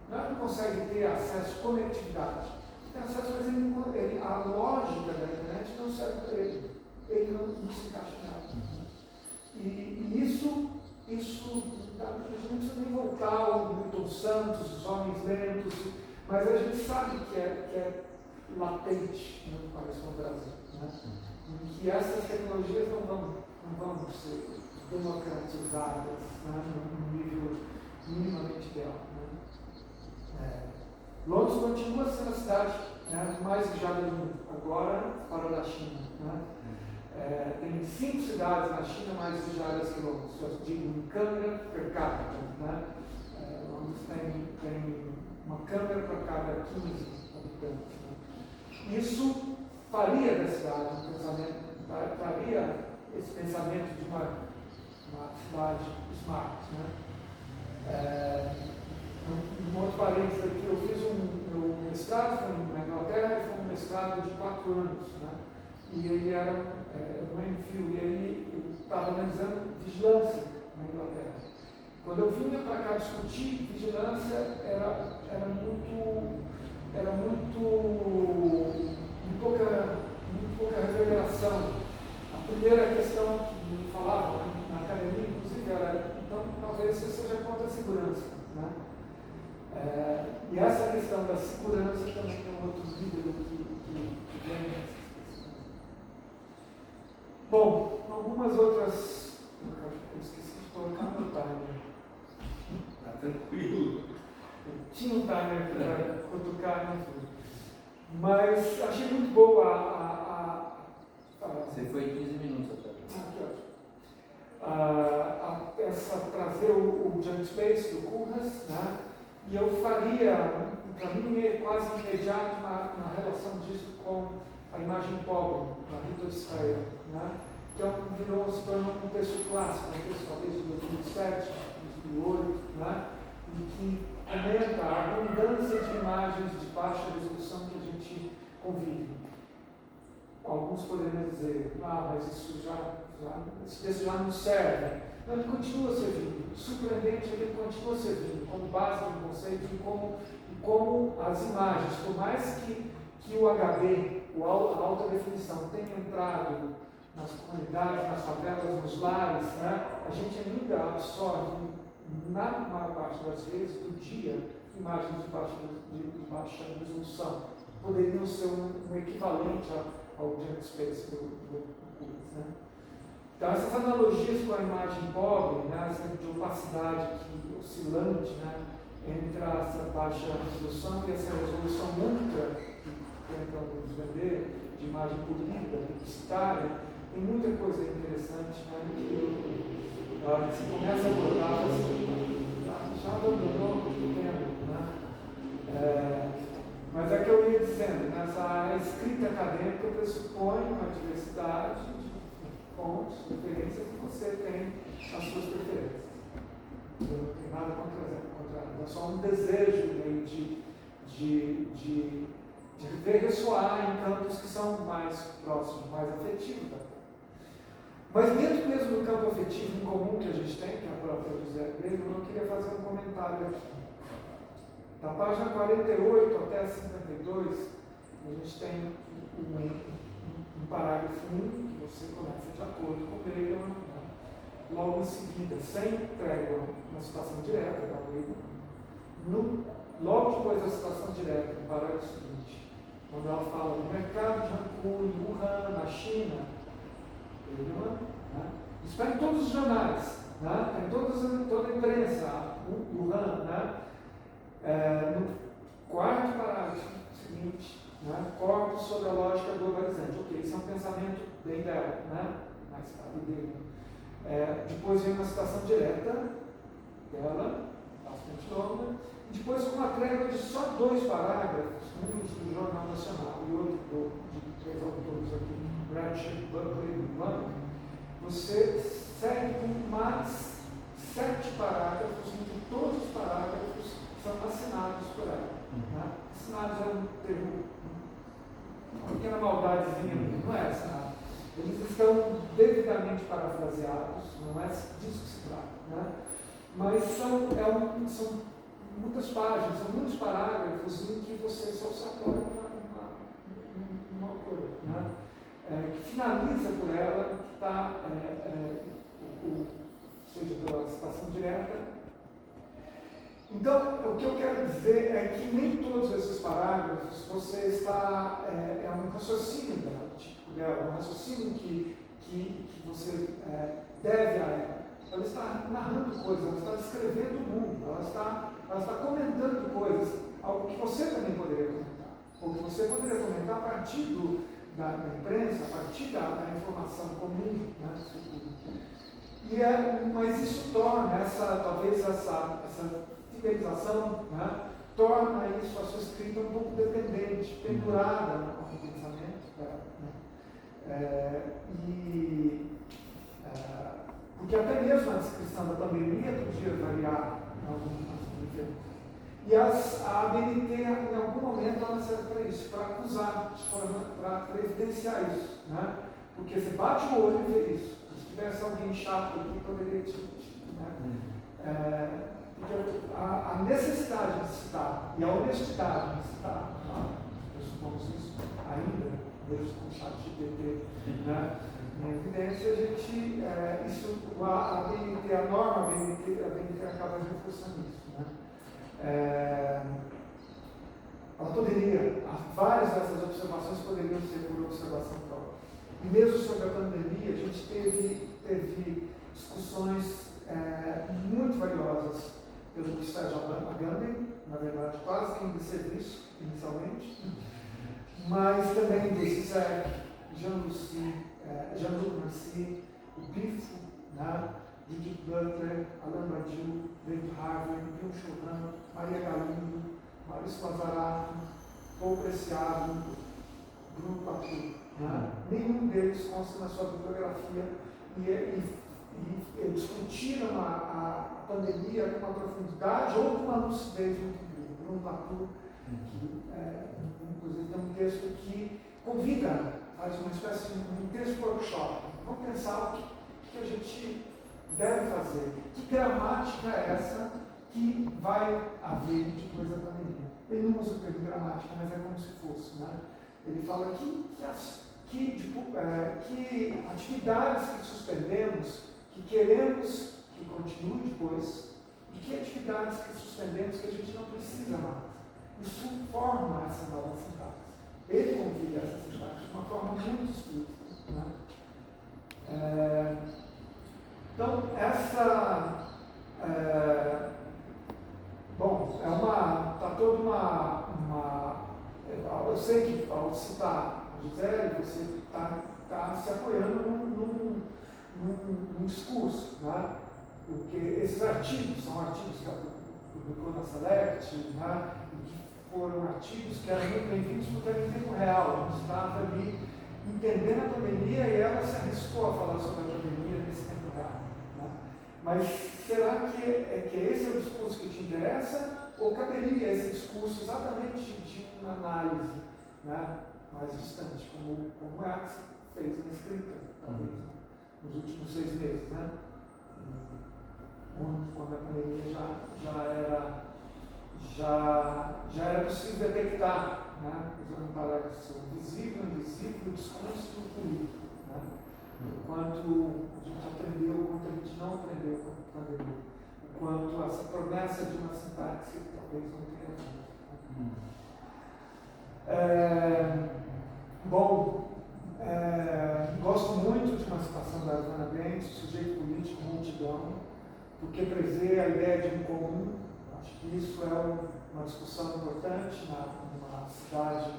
Não consegue ter acesso à conectividade. Tem acesso, mas a lógica da internet não serve para ele. Ele não se encaixa em nada. E isso a gente não precisa nem voltar ao Milton Santos, os homens lentos, mas a gente sabe que é latente no país como o Brasil. Né? E que essas tecnologias não vão ser democratizadas, né, num nível minimamente ideal. Né? Londres continua sendo a cidade, né, mais vigiada do mundo, agora fora da China. Né? Tem 5 cidades na China mais vigiadas que Londres, eu digo em câmera per capita. Né? Londres tem uma câmera para cada 15 habitantes. Né? Isso faria da cidade um pensamento, faria esse pensamento de uma cidade smart. Né? Um outro parênteses aqui, eu fiz meu mestrado na Inglaterra, foi um mestrado de 4 anos, né? E ele era um MPhil, e ele estava analisando vigilância na Inglaterra. Quando eu vinha para cá discutir vigilância, era muito pouca revelação. A primeira questão que me falava na academia, inclusive, era, então, talvez você seja contra a segurança. Né? E essa questão da segurança também tem um outro vídeo que vem nessas questões. Bom, algumas outras. Eu esqueci de colocar no timer. Está tranquilo. Tinha um timer para cutucar, mas achei muito boa Você foi 15 minutos até. Que ótimo. Trazer o Junk Space do Koolhaas, né? E eu faria, para mim, é quase imediato na relação disso com a imagem pobre, da Rita Israel, né? Que se tornou um texto clássico, um texto talvez de 2007, 2008, né? E que comenta a abundância de imagens de baixa resolução que a gente convive. Alguns poderiam dizer, mas isso esse já não serve. Não, ele continua servindo. Surpreendente, ele continua servindo como base do conceito e como as imagens, por mais que o HD, a alta definição, tenha entrado nas comunidades, nas favelas, nos lares, né, a gente ainda absorve, na maior parte das vezes, do dia, imagens de baixa resolução. Poderiam ser um equivalente ao Junk Space do Koolhaas, né? Então, essas analogias com a imagem pobre, né, essa de opacidade oscilante, né, entre essa baixa resolução e essa resolução ultra que tentam nos vender, de imagem polida, publicitária, tem muita coisa interessante, né, que se começa a abordar assim, já abandonou muito tempo, né? Mas é que eu ia dizendo, nessa escrita acadêmica pressupõe uma diversidade de fontes, referências, que você tem as suas preferências. Eu não tenho nada contra é só um desejo meio de ver ressoar em campos que são mais próximos, mais afetivos. Mas dentro mesmo do campo afetivo em comum que a gente tem, que é a própria José Grego, eu queria fazer um comentário aqui. Da página 48 até 52, a gente tem um parágrafo 1, que você começa de acordo com o Grego, né? Logo em seguida, sem trégua, uma citação direta da Grego. Logo depois da citação direta, no parágrafo seguinte, quando ela fala do mercado de Hankou, em Wuhan, na China, né? Isso está em todos os jornais, né? Tem toda a imprensa, Wuhan, né? No quarto parágrafo seguinte, né? Corpos sobre a lógica globalizante. Ok, isso é um pensamento bem dela, né? Mais tarde dele. Depois vem uma citação direta dela, bastante longa, e depois com uma trégua de só 2 parágrafos, um do Jornal Nacional e outro de 3 autores aqui, Bradshaw, Buckley e Blanc. Você segue com mais 7 parágrafos, em que todos os parágrafos são assinados por ela. Né? Assinados é um termo, uma pequena maldadezinha, não é assinado. Eles estão devidamente parafraseados, não é disso que se trata. Né? Mas são muitas páginas, são muitos parágrafos em que você só se apoia uma autora. Né? Que finaliza por ela, que está, seja pela citação direta. Então, o que eu quero dizer é que nem todos esses parágrafos você está, é um raciocínio dela, um raciocínio que você deve a ela. Ela está narrando coisas, ela está descrevendo o mundo, ela está comentando coisas, algo que você também poderia comentar, ou que você poderia comentar a partir da imprensa, a partir da informação comum, né? Mas isso torna talvez essa fidelização, né? Torna isso, a sua escrita um pouco dependente, pendurada no pensamento dela. Né? Porque até mesmo a descrição da pandemia podia variar em algumas diferenças. E a ABNT, em algum momento, ela serve para isso, para acusar, para evidenciar isso. Né? Porque você bate o olho e vê isso. Se tivesse alguém chato aqui, poderia te. Né? Porque a necessidade de citar e a honestidade de citar, pressupomos isso ainda, mesmo com o chat GPT, né? Em evidência, a ABNT, a norma ABNT acaba reforçando isso. Né? Várias dessas observações poderiam ser por observação própria. E mesmo sobre a pandemia, a gente teve discussões muito valiosas pelo Sérgio Agamben, na verdade, quase que em serviço, inicialmente, mas também do Zizek, Jean-Luc Nancy, o Bifo, né? Judith Butler, Alain Badiou, David Harvey, Bill Chauvin, Maria Galindo, Maurício Lazarato, Paul Preciado, Bruno Patou. Né? Nenhum deles consta na sua bibliografia e discutiram a pandemia com uma profundidade ou com uma lucidez muito grande. Bruno Patou, que inclusive tem um texto que convida, faz uma espécie de um texto workshop. Vamos pensar o que a gente deve fazer. Que gramática é essa que vai haver depois da pandemia? Ele não usa o termo gramática, mas é como se fosse. Né? Ele fala que atividades que suspendemos, que queremos que continue depois, e que atividades que suspendemos que a gente não precisa mais. Isso forma essa nova sintaxe. Ele convida essa sintaxe de uma forma muito explícita. Né? Então, está toda uma. Eu sei que ao citar a Gisele, você está se apoiando num discurso, né? Porque esses artigos são artigos que ela publicou na Select, né? E que foram artigos que eram muito bem-vindos porque era em tempo real. A gente estava ali entendendo a pandemia e ela se arriscou a falar sobre a pandemia nesse tempo real. Né? Mas será que esse é o discurso que te interessa? Ou caberia esse discurso exatamente de uma análise né, mais distante, como a Axis fez na escrita, talvez, nos últimos 6 meses, né? Quando a pandemia já era possível detectar, né, usando parágrafos visível, invisível, desconhecido e político, né? Quanto a gente aprendeu, quanto a gente não aprendeu com a pandemia, quanto essa promessa de uma sintaxe talvez não tenha vindo. Gosto muito de uma citação da Ana Bentes, sujeito político, multidão, porque prevê a ideia de um comum. Acho que isso é uma discussão importante numa cidade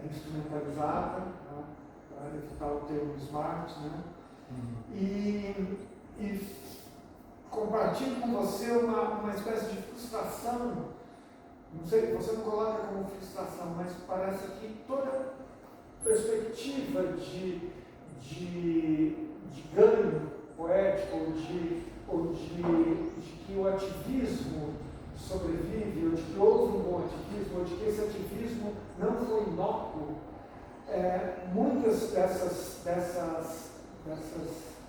instrumentalizada, né, para evitar o termo smart, né? E compartilho com você uma espécie de frustração, não sei, você não coloca como frustração, mas parece que toda perspectiva de ganho poético ou de que o ativismo sobrevive, ou de que houve um bom ativismo, ou de que esse ativismo não foi inócuo, muitas dessas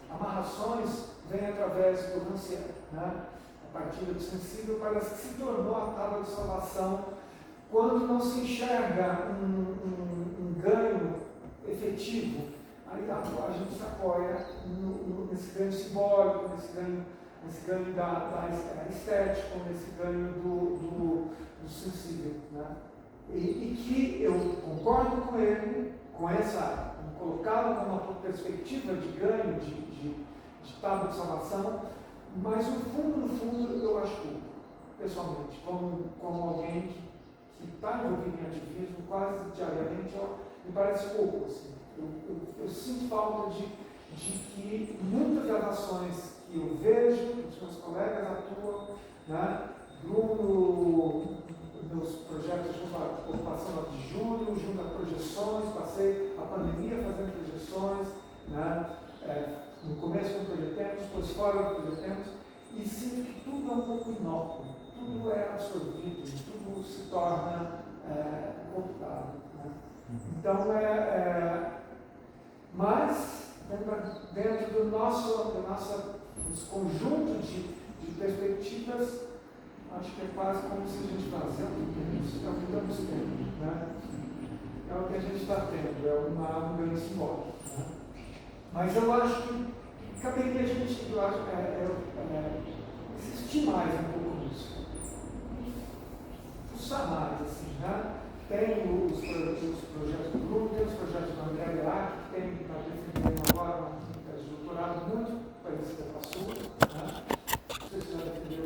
amarrações vêm através do Rancière, né? A partir do sensível parece que se tornou a tábua de salvação quando não se enxerga um ganho efetivo. Aí a gente se apoia nesse ganho simbólico, nesse ganho da estética, nesse ganho do sensível, né? E que eu concordo com ele, colocá-lo como uma perspectiva de ganho, de tábua de salvação, mas no fundo eu acho pouco, pessoalmente, como alguém que está envolvido em ativismo quase diariamente, me parece pouco, assim. Eu sinto falta de que muitas das ações que eu vejo, que os meus colegas atuam, né, meus projetos junto à ocupação de julho, junto a projeções, passei a pandemia fazendo projeções, né, no começo com projetemos, depois fora do projetemos, e sinto que tudo é um pouco inócuo, tudo é absorvido, tudo se torna computável, né? Então, mas dentro do nosso conjunto de perspectivas, acho que é quase como se a gente estamos tendo, né? É o que a gente está tendo, é um ganho simbólico, né? Mas eu acho que caberia a gente, insistir mais um pouco nisso, fuçar mais, assim, né? Tem os projetos do grupo, tem os projetos do André Lear, que está defendendo agora uma tese de doutorado muito parecida com a sua, né? Não sei se já defendeu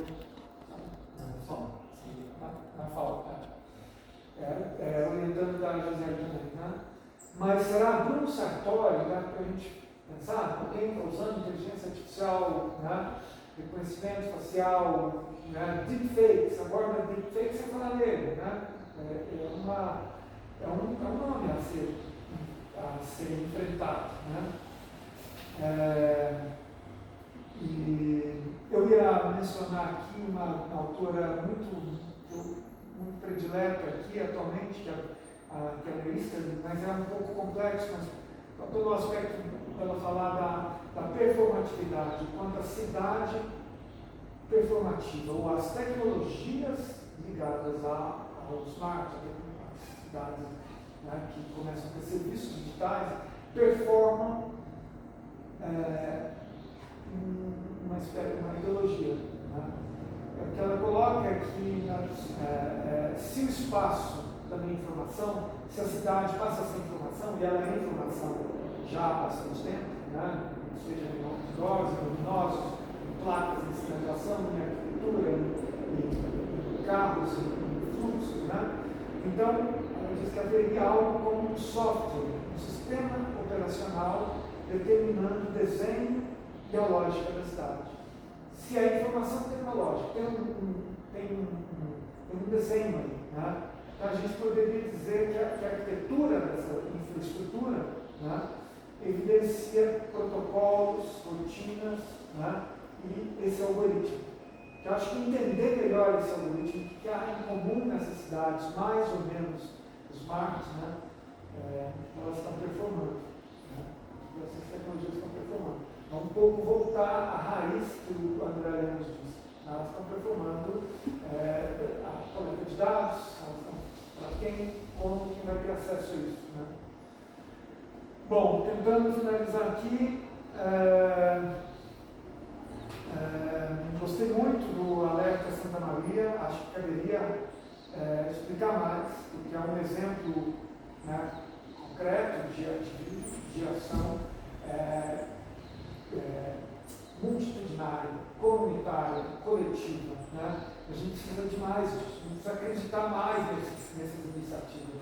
na falta, orientando da Gisele também, né? Mas será Bruno Sartori, né, para a gente pensar, alguém está usando inteligência artificial, né, reconhecimento facial, né, deepfakes, agora deepfakes sem falar nele, né? É um nome a ser enfrentado, né? E eu ia mencionar aqui uma autora muito predileta aqui atualmente, que é a Melissa, mas é um pouco complexo, mas todo o aspecto dela falar da performatividade, quanto a cidade performativa, ou as tecnologias ligadas ao smart, às cidades, né, que começam a ter serviços digitais, performam uma ideologia. Né? O que ela coloca é que se o espaço também é informação, se a cidade passa a ser informação, e ela é informação já há bastante tempo, né? Seja em outdoors, em luminosos, em placas de sinalização, em arquitetura, em carros, em fluxos, né? Então, ela diz que haveria algo como um software, um sistema operacional determinando o desenho e a lógica da cidade. Se a informação tecnológica tem um desenho aí, né? Então a gente poderia dizer que a arquitetura dessa infraestrutura, né, evidencia protocolos, rotinas, né, e esse algoritmo. Eu acho que entender melhor esse algoritmo, o que há em comum nessas cidades, mais ou menos os marcos, né? Elas estão performando. Né? Essas tecnologias estão performando. É um pouco voltar à raiz que o André Lemos disse. Elas estão performando a coleta de dados, para quem, como quem vai ter acesso a isso. Né? Bom, tentando finalizar aqui, gostei muito do Alerta Santa Maria, acho que caberia explicar mais, porque é um exemplo, né, concreto de ação multitudinária, comunitária, coletiva. Né? A gente precisa de mais disso, a gente precisa acreditar mais nessas iniciativas.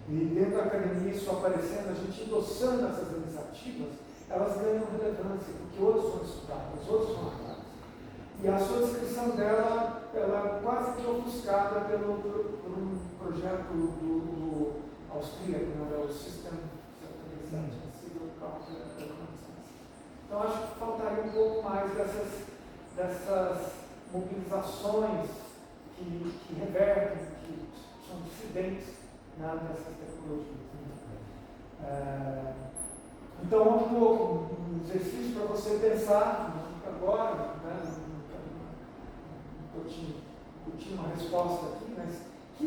E dentro da academia, isso aparecendo, a gente endossando essas iniciativas, elas ganham relevância, porque outros são estudados, outros são atrás. E a sua descrição dela, ela é quase que ofuscada por um projeto do austríaco, né, o System 77, Então, acho que faltaria um pouco mais dessas mobilizações que revertem, que são dissidentes, né, dessas tecnologias. Então, um exercício para você pensar agora, né, não discutir uma resposta aqui, mas que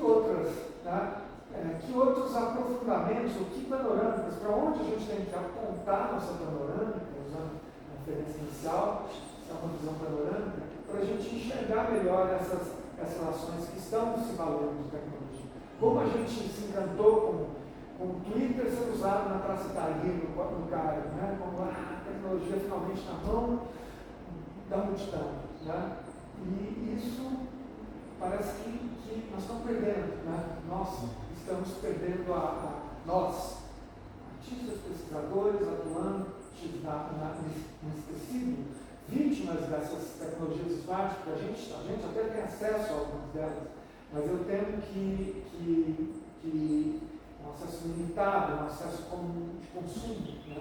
outros aprofundamentos, ou que panorâmicas, para onde a gente tem que apontar nossa panorâmica, usando a referência inicial, que é uma visão panorâmica, para a gente enxergar melhor essas ações que estão se valendo de tecnologia. Como a gente se encantou com o Twitter sendo usado na Praça Tahrir, no Cairo, né? Como a tecnologia finalmente na mão da multidão. Né? E isso parece que nós estamos perdendo, né? Nós estamos perdendo nós, artistas, pesquisadores, atuando nesse tecido, vítimas dessas tecnologias smart, porque a gente até tem acesso a algumas delas, mas eu temo que um acesso limitado, um acesso de consumo. Né?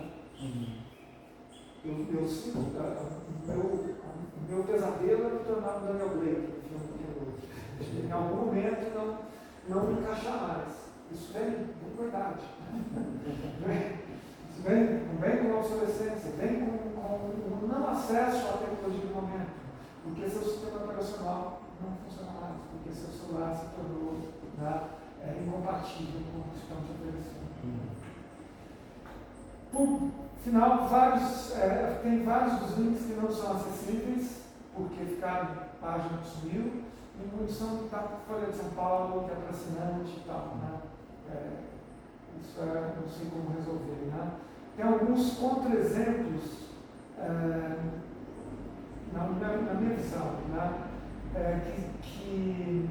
Eu sinto, o meu pesadelo é me tornar um Daniel Blake no filme que em algum momento não encaixar mais. Isso vem verdade. Vem com a obsolescência, vem com o não acesso à tecnologia do momento, porque seu sistema operacional não funciona mais, porque seu celular se tornou, né, incompatível com o que estamos oferecendo. Por final, tem vários dos links que não são acessíveis, porque ficaram em página que sumiu, e muitos são que está para a Folha de São Paulo, que é para assinante e tal. Né? Isso não sei como resolver. Né? Tem alguns contra-exemplos, na minha visão, né? Que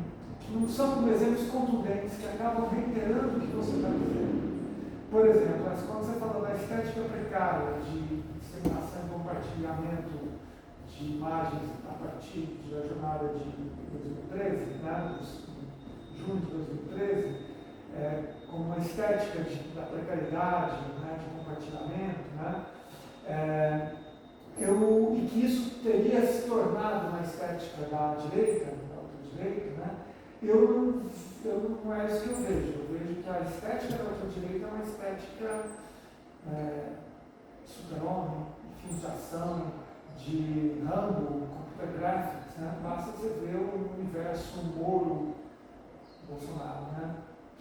não são exemplos contundentes, que acabam reiterando o que você está dizendo. Por exemplo, quando você fala da estética precária de disseminação e compartilhamento de imagens a partir da jornada de 2013, né, junho de 2013, como uma estética da precariedade, né, de compartilhamento, né, e que isso teria se tornado uma estética da direita, da ultradireita, né, não é isso que eu vejo. Eu vejo que a estética da ultradireita é uma estética super-homem, de filmes de ação, de Rambo, computer graphics, né? Basta você ver o universo Moro Bolsonaro, né?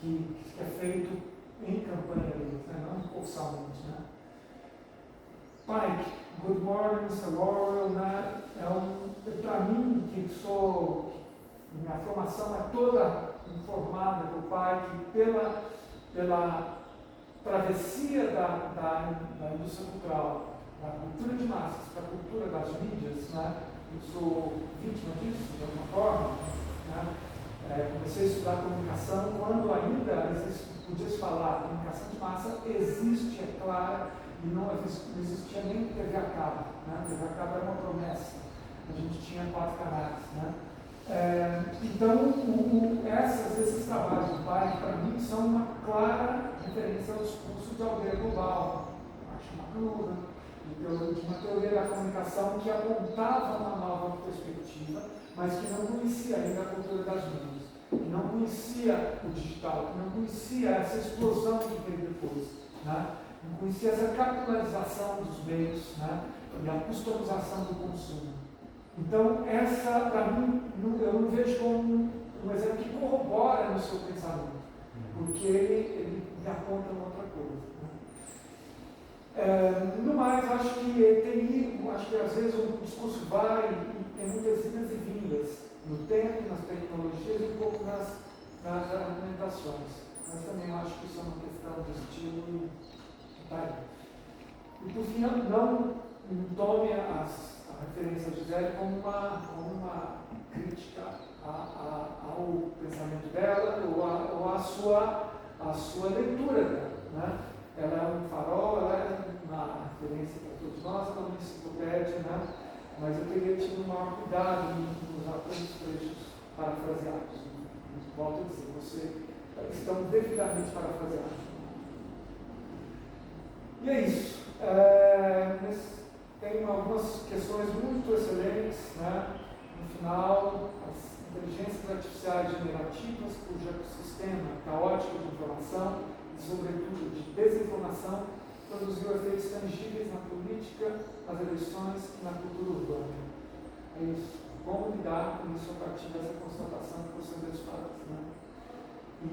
que é feito em campanha deles, né? Não impulsamente. Né? Pike, Good Morning, Mr. Orwell, né? Para mim, minha formação é toda informada por Pike pela travessia da indústria cultural, da cultura de massas para a cultura das mídias. Né? Eu sou vítima disso, de alguma forma. Né? Comecei a estudar comunicação quando ainda podia se falar comunicação de massa existe, é clara, e não existia nem TV a cabo. Né? TV a cabo era uma promessa. A gente tinha 4 canais. Né? Então, esses trabalhos do Pike, para mim, são uma clara referência ao discurso de aldeia global, Marshall McLuhan, de uma teoria da comunicação que apontava uma nova perspectiva, mas que não conhecia ainda a cultura das mídias. que não conhecia o digital, que não conhecia essa explosão que veio depois, né? Não conhecia essa capitalização dos meios, né? E a customização do consumo. Então, essa, para mim, eu não vejo como um exemplo que corrobora no seu pensamento, porque ele me aponta uma outra coisa. No mais, acho que às vezes o discurso vai e tem muitas idas e vindas no tempo, nas tecnologias e um pouco nas argumentações. Mas também acho que isso é uma questão de estilo e tá aí. E por fim, não tome a referência de Gisele como uma crítica ao pensamento dela ou à sua leitura dela, né? Ela é um farol, ela é uma referência para todos nós, ela é uma enciclopédia, né? Mas eu teria tido um maior cuidado em usar tantos trechos parafraseados. Volto a dizer, estão devidamente parafraseados. E é isso. Tem algumas questões muito excelentes, né? No final, as inteligências artificiais generativas, cujo ecossistema caótico de informação e, sobretudo, de desinformação, produziu efeitos tangíveis na política, nas eleições e na cultura urbana. É isso. Como lidar com isso a partir dessa constatação que você mesmo faz, né?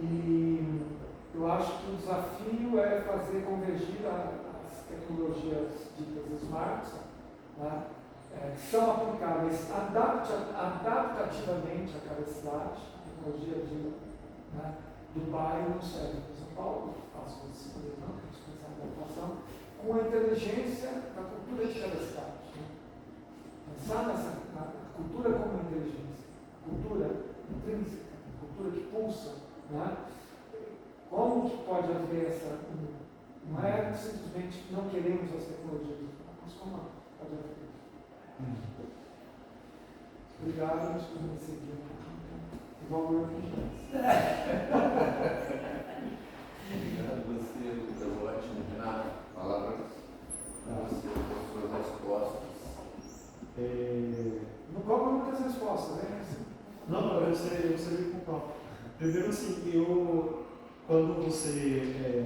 E eu acho que o desafio é fazer convergir as tecnologias ditas smarts, né? Que são aplicáveis adaptativamente a cada cidade, tecnologia né, do bairro no cérebro de São Paulo, faço isso não, que discussão da adaptação, com a inteligência da cultura de cada cidade. Né? Pensar na cultura como inteligência, cultura intrínseca, cultura que pulsa, né? Como que pode haver essa... Não é simplesmente não queremos as tecnologias, mas como pode haver? Obrigado, desculpa me seguir. Igual eu fiz. Obrigado a você, Lucas. Ótimo. Renato, palavra para você, com suas respostas. Não cobro muitas respostas, né? Não, eu sei com qual. Primeiro, assim, quando você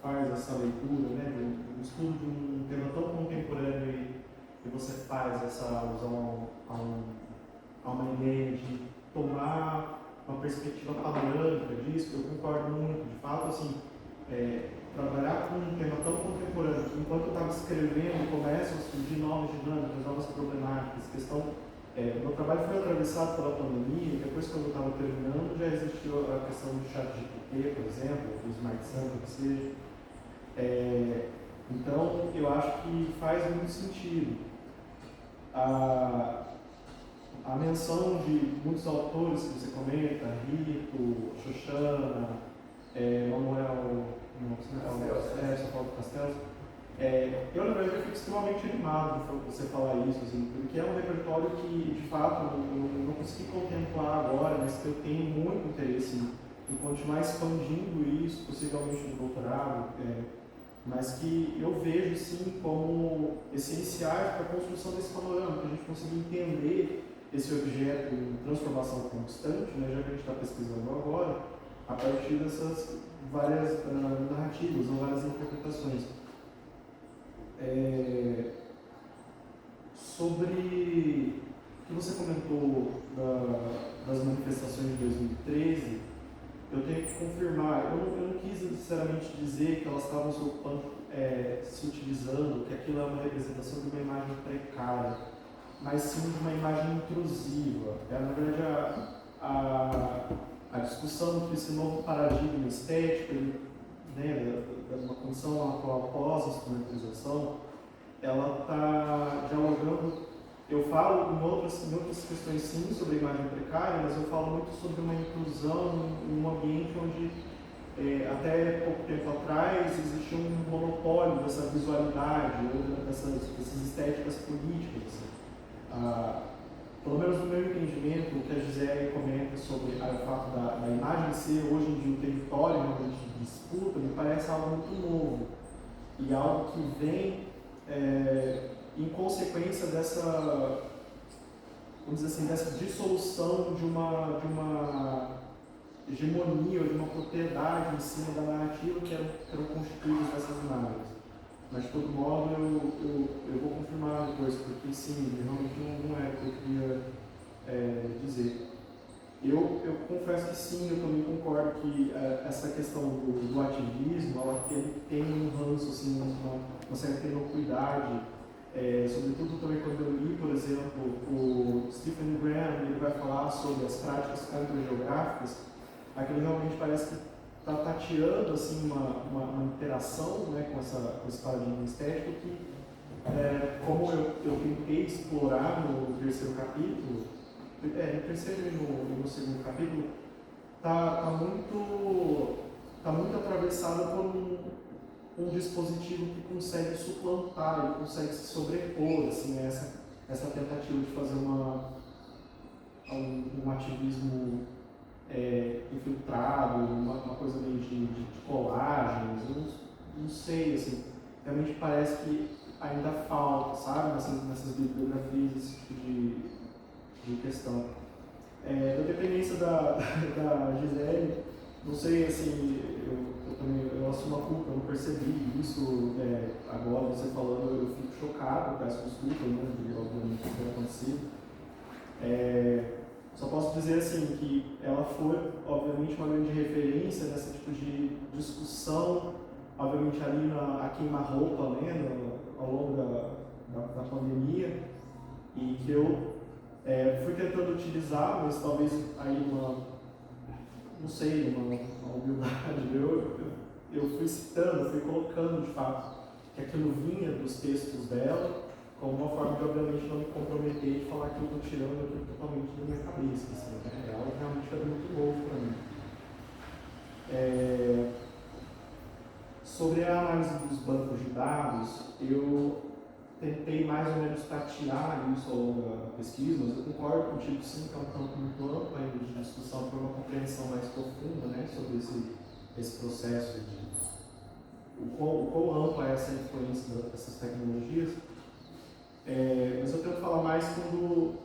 faz essa leitura, né, do estudo de um tema tão contemporâneo e você faz essa alusão a uma ideia de tomar uma perspectiva panorâmica disso, eu concordo muito. De fato, assim, trabalhar com um tema tão contemporâneo, que enquanto eu estava escrevendo, começam a surgir novas dinâmicas, novas problemáticas, meu trabalho foi atravessado pela pandemia, depois quando eu estava terminando já existiu a questão do ChatGPT, por exemplo, do Smart Sample, que seja. Então, eu acho que faz muito sentido. A menção de muitos autores que você comenta, Rito, Xoxana, Manuel Castells, eu, na verdade, fico extremamente animado de você falar isso, assim, porque é um repertório que, de fato, eu não consegui contemplar agora, mas que eu tenho muito interesse em continuar expandindo isso, possivelmente no doutorado, mas que eu vejo, sim, como essenciais para a construção desse panorama, para a gente conseguir entender esse objeto em transformação constante, né, já que a gente está pesquisando agora, a partir dessas várias narrativas ou várias interpretações. Sobre o que você comentou das manifestações de 2013, eu tenho que confirmar, eu não quis necessariamente dizer que elas estavam se utilizando, que aquilo é uma representação de uma imagem precária, mas sim de uma imagem intrusiva. Na verdade, a discussão desse novo paradigma estético, né, uma condição atual pós-instrumentalização, ela está dialogando. Eu falo em outras questões, sim, sobre a imagem precária, mas eu falo muito sobre uma inclusão em um ambiente onde, até pouco tempo atrás, existia um monopólio dessa visualidade, ou dessas estéticas políticas. Assim. Pelo menos no meu entendimento, o que a Gisele comenta sobre o fato da imagem ser hoje em dia um território realmente de disputa, me parece algo muito novo e algo que vem em consequência dessa, vamos dizer assim, dessa dissolução de uma hegemonia ou de uma propriedade em cima da narrativa que eram constituídas dessas imagens. Mas, de todo modo, eu vou confirmar depois, porque sim, realmente não é o que eu queria dizer. Eu confesso que sim, eu também concordo que essa questão do ativismo, ela tem um ranço, assim, uma certa inocuidade, sobretudo também quando eu li, por exemplo, o Stephen Graham, ele vai falar sobre as práticas contra-geográficas, aquilo realmente parece que está tateando assim, uma interação, né, com esse paradigma estético que, como eu tentei explorar no terceiro capítulo, no terceiro e no segundo capítulo, está muito atravessado por um dispositivo que consegue suplantar, ele consegue se sobrepor, assim, essa tentativa de fazer um ativismo infiltrado, uma coisa meio de colagens, eu não sei, assim, realmente parece que ainda falta, sabe, nessas bibliografias, esse tipo de questão. Da dependência da Gisele, não sei, assim, eu assumo a culpa, eu não percebi isso, agora você falando, eu fico chocado, peço desculpa, né, de obviamente o que tem acontecido. Só posso dizer assim que ela foi, obviamente, uma grande referência nesse tipo de discussão, obviamente ali a queima-roupa, né, ao longo da pandemia, e que eu fui tentando utilizar, mas talvez aí não sei, uma humildade, eu fui citando, fui colocando de fato que aquilo vinha dos textos dela, como uma forma de, obviamente, não me comprometer de falar que eu estou tirando aquilo totalmente da minha cabeça. Assim, né? Ela realmente foi muito novo para mim. Sobre a análise dos bancos de dados, eu tentei mais ou menos tatear isso ao longo da pesquisa, mas eu concordo contigo sim, que é um campo muito amplo ainda de discussão para uma compreensão mais profunda, né, sobre esse processo de o quão ampla é essa influência dessas tecnologias. Mas eu tento falar mais quando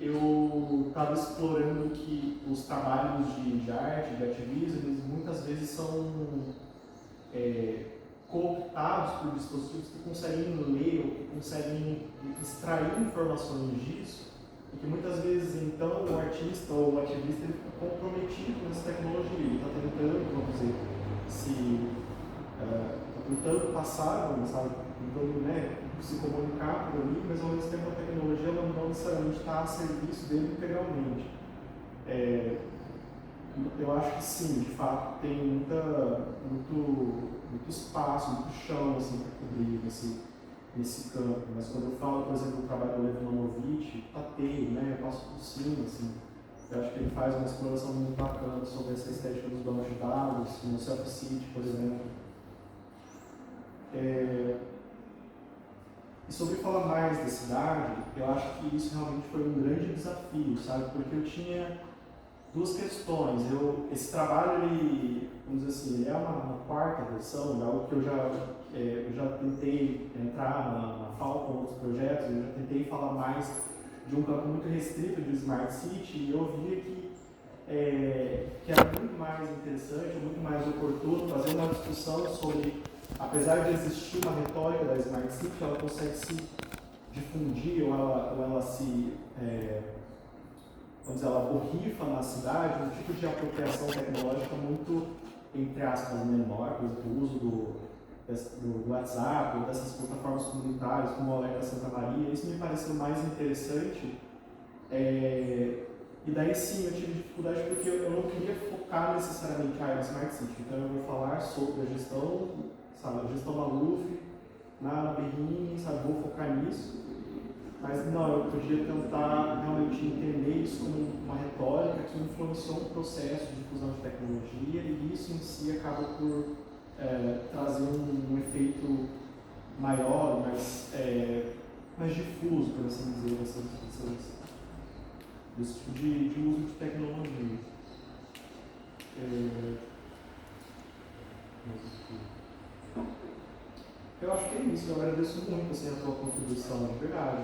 eu estava explorando que os trabalhos de arte, de ativismo, eles muitas vezes são cooptados por dispositivos que conseguem ler ou que conseguem extrair informações disso, e que muitas vezes então o artista ou o ativista ele fica comprometido nessa tecnologia, ele está tentando, vamos dizer, tentando passar, sabe, tentando, né, se comunicar por ali, mas ao mesmo tempo a tecnologia ela não necessariamente está a serviço dele integralmente. Eu acho que sim, de fato tem muito espaço, muito chão assim, para cobrir nesse campo, mas quando eu falo, por exemplo, do trabalho do Lev Manovich, tateio, né, eu passo por cima, assim, eu acho que ele faz uma exploração muito bacana sobre essa estética dos bancos de dados, no Self-City, por exemplo. E sobre falar mais da cidade, eu acho que isso realmente foi um grande desafio, sabe? Porque eu tinha duas questões. Esse trabalho, ele, vamos dizer assim, ele é uma quarta versão de algo que eu já tentei entrar na FAO com outros projetos, eu já tentei falar mais de um campo muito restrito de Smart City, e eu via que era muito mais interessante, muito mais oportuno fazer uma discussão sobre, apesar de existir uma retórica da Smart City, ela consegue se difundir ou ela se, vamos dizer, ela borrifa na cidade um tipo de apropriação tecnológica muito, entre aspas, menor, por exemplo, o uso do WhatsApp ou dessas plataformas comunitárias como o Alerta Santa Maria. Isso me pareceu mais interessante. E daí sim eu tive dificuldade porque eu não queria focar necessariamente na Smart City. Então eu vou falar sobre a gestão, sabe, a gestão Maluf, na Berrini, sabe, vou focar nisso. Mas não, eu podia tentar realmente entender isso como uma retórica que influenciou um processo de difusão de tecnologia, e isso em si acaba por trazer um efeito maior, mais difuso, por assim dizer, desse tipo de uso de tecnologia. Eu acho que é isso, eu agradeço muito assim, a tua contribuição, de verdade.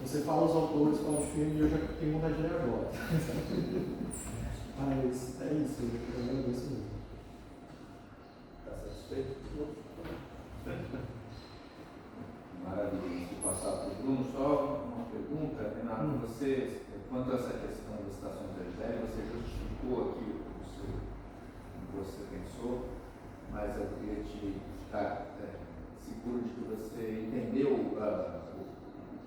Você fala os autores, fala o filme, e eu já tenho vontade de ler agora. Mas é isso, eu agradeço mesmo. Está satisfeito? Maravilha. Vou passar para o Bruno só uma pergunta. Renato, você, quanto a essa questão das estações da Gisele, você justificou aqui o que você pensou, mas eu queria te ficar seguro de que você entendeu o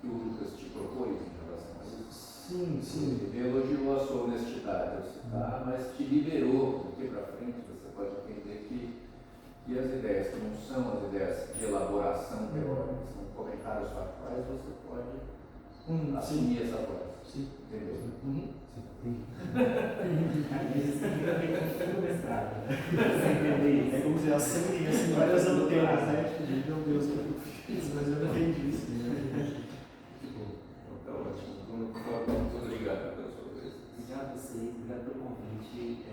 que o Lucas te propôs em relação a isso. Sim. Ele elogiou a sua honestidade ao citar, mas te liberou. Daqui para frente você pode entender que as ideias que não são as ideias de elaboração teórica, são comentários factuais, você pode assumir essa voz. Sim. Entendeu? É como se assim, várias antenas, né? Meu Deus, o que eu fiz, mas eu entendi isso. Então, ótimo. Bruno, por favor, muito obrigado pela sua presença. Obrigado a vocês, obrigado pelo convite. É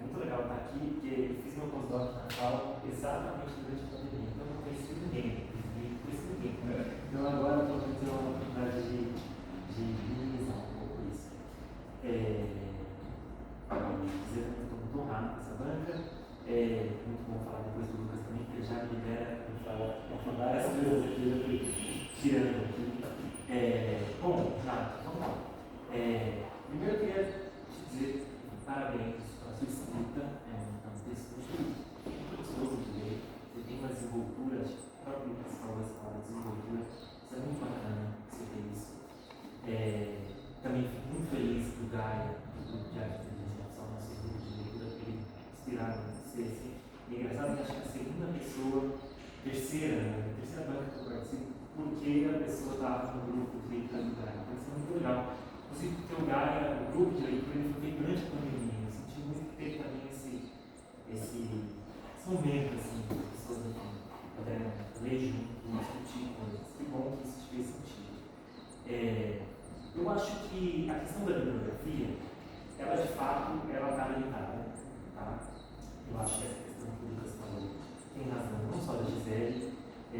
muito legal estar aqui, porque eu fiz meu pós-doc na FAO exatamente durante a pandemia, então eu não conheci ninguém, Então agora eu estou tendo uma oportunidade de minimizar um pouco isso. Dizer que eu estou muito honrado com essa banca. Muito bom falar depois do Lucas também, porque ele já me libera para falar várias coisas aqui, eu fui tirando aqui. Bom, vamos lá. Primeiro eu queria te dizer parabéns pela sua escrita. É um texto muito gostoso de ler. Você tem uma desenvoltura, acho que o próprio Lucas falou essa palavra, desenvoltura. Isso é muito bacana você ter isso. Também fico muito feliz do Gaia, do grupo de arte de educação, nosso grupo de leitura, por ele inspirado em você. Assim. E é engraçado que acho que a segunda pessoa, terceira banca que eu participo, porque a pessoa estava no grupo de leitura do Gaia. Então isso é muito legal. Inclusive porque o Gaia, o grupo de leitura, ele foi feito durante a pandemia. Eu senti muito que teve também esse momento, assim, que as pessoas puderam ler junto, discutir coisas. Que bom que isso te fez sentido. Eu acho que a questão da bibliografia, ela de fato, ela está limitada, tá? Eu acho que essa questão que o Lucas falou tem razão, não só da Gisele, e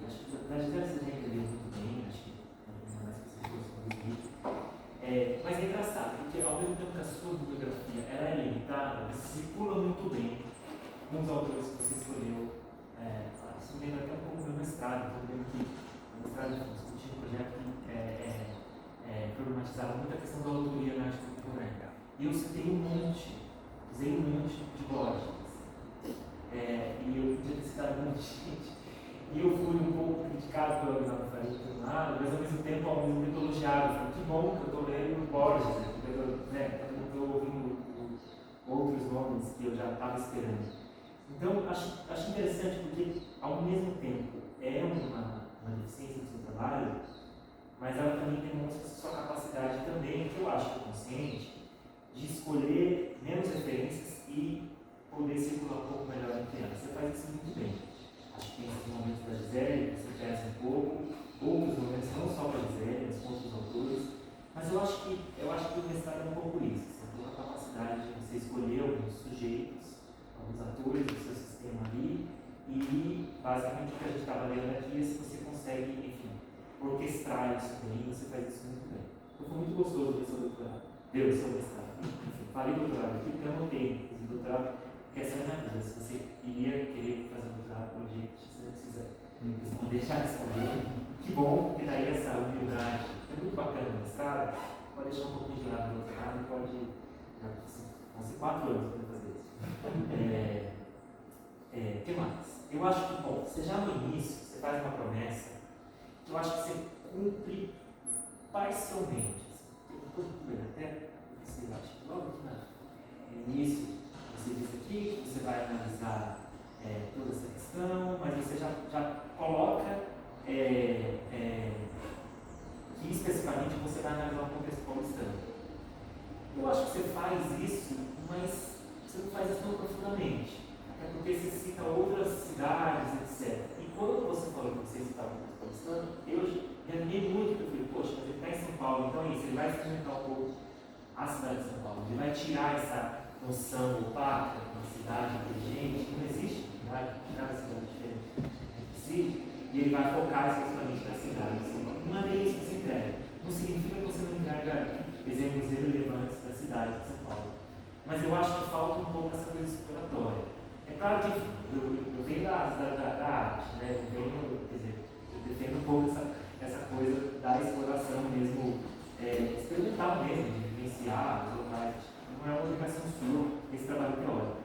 acho que da Gisele você já entendeu muito bem, acho que ainda mais que vocês gostam do vídeo. Mas é engraçado, porque ao mesmo tempo que a sua bibliografia ela é limitada, você circula muito bem com os autores que você escolheu. Isso me lembra até um pouco do meu mestrado, então eu lembro que no mestrado eu discuti um projeto que problematizava muito a questão da autoria na arte contemporânea. E eu citei usei um monte de Borges. E eu podia ter citado um monte de gente. E eu fui um pouco criticado pelo Aguinaldo Faria por um lado, mas ao mesmo tempo elogiado. Falei, que bom que eu estou lendo Borges, porque eu estou ouvindo outros nomes que eu já estava esperando. Então, acho interessante porque, ao mesmo tempo, é uma deficiência do seu trabalho, mas ela também demonstra sua capacidade também, que eu acho consciente, de escolher menos referências e poder circular um pouco melhor entre elas. Você faz isso muito bem. Acho que tem esses momentos da Gisele, você pesa um pouco, outros momentos não só para a Gisele, mas com outros autores. Mas eu acho que o mestrado é um pouco isso. Você tem a capacidade de você escolher alguns sujeitos, alguns atores do seu sistema ali, e basicamente o que a gente estava lendo aqui é se você consegue, enfim, orquestrar isso bem, você faz isso muito bem. Então foi muito gostoso ver seu doutorado, ver o seu mestrado. Enfim, falei doutorado aqui porque eu anotei, o doutorado, porque essa é a minha dúvida, se você iria querer fazer um doutorado por jeito, se você precisa deixar de responder, que bom, porque daí essa humildade é muito bacana no mestrado, pode deixar um pouquinho de lado do doutorado, vão ser 4 anos para fazer isso. O que mais? Eu acho que, bom, você já no início, você faz uma promessa, que eu acho que você cumpre parcialmente. Até você acha que logo aqui no início, você diz aqui que você vai analisar toda essa questão, mas você já coloca que especificamente você vai analisar o contexto paulistano. Eu acho que você faz isso, mas você não faz isso tão profundamente. Até porque você cita outras cidades, etc. E quando você falou que você citava o contexto paulistano, eu me animei muito, porque eu falei, poxa, mas ele está em São Paulo, então é isso, ele vai experimentar um pouco a cidade de São Paulo, ele vai tirar essa noção opaca de uma cidade inteligente, que não existe, vai tirar a cidade diferente entre si, e ele vai focar especificamente na cidade. Assim, não é bem isso que você entrega. Não significa que você não entrega exemplos relevantes da cidade de São Paulo. Mas eu acho que falta um pouco essa coisa exploratória. É claro que eu venho da arte, né? Eu defendo um pouco essa coisa da exploração mesmo, experimental mesmo, de vivenciar os locais. Não é uma obrigação sua esse trabalho teórico.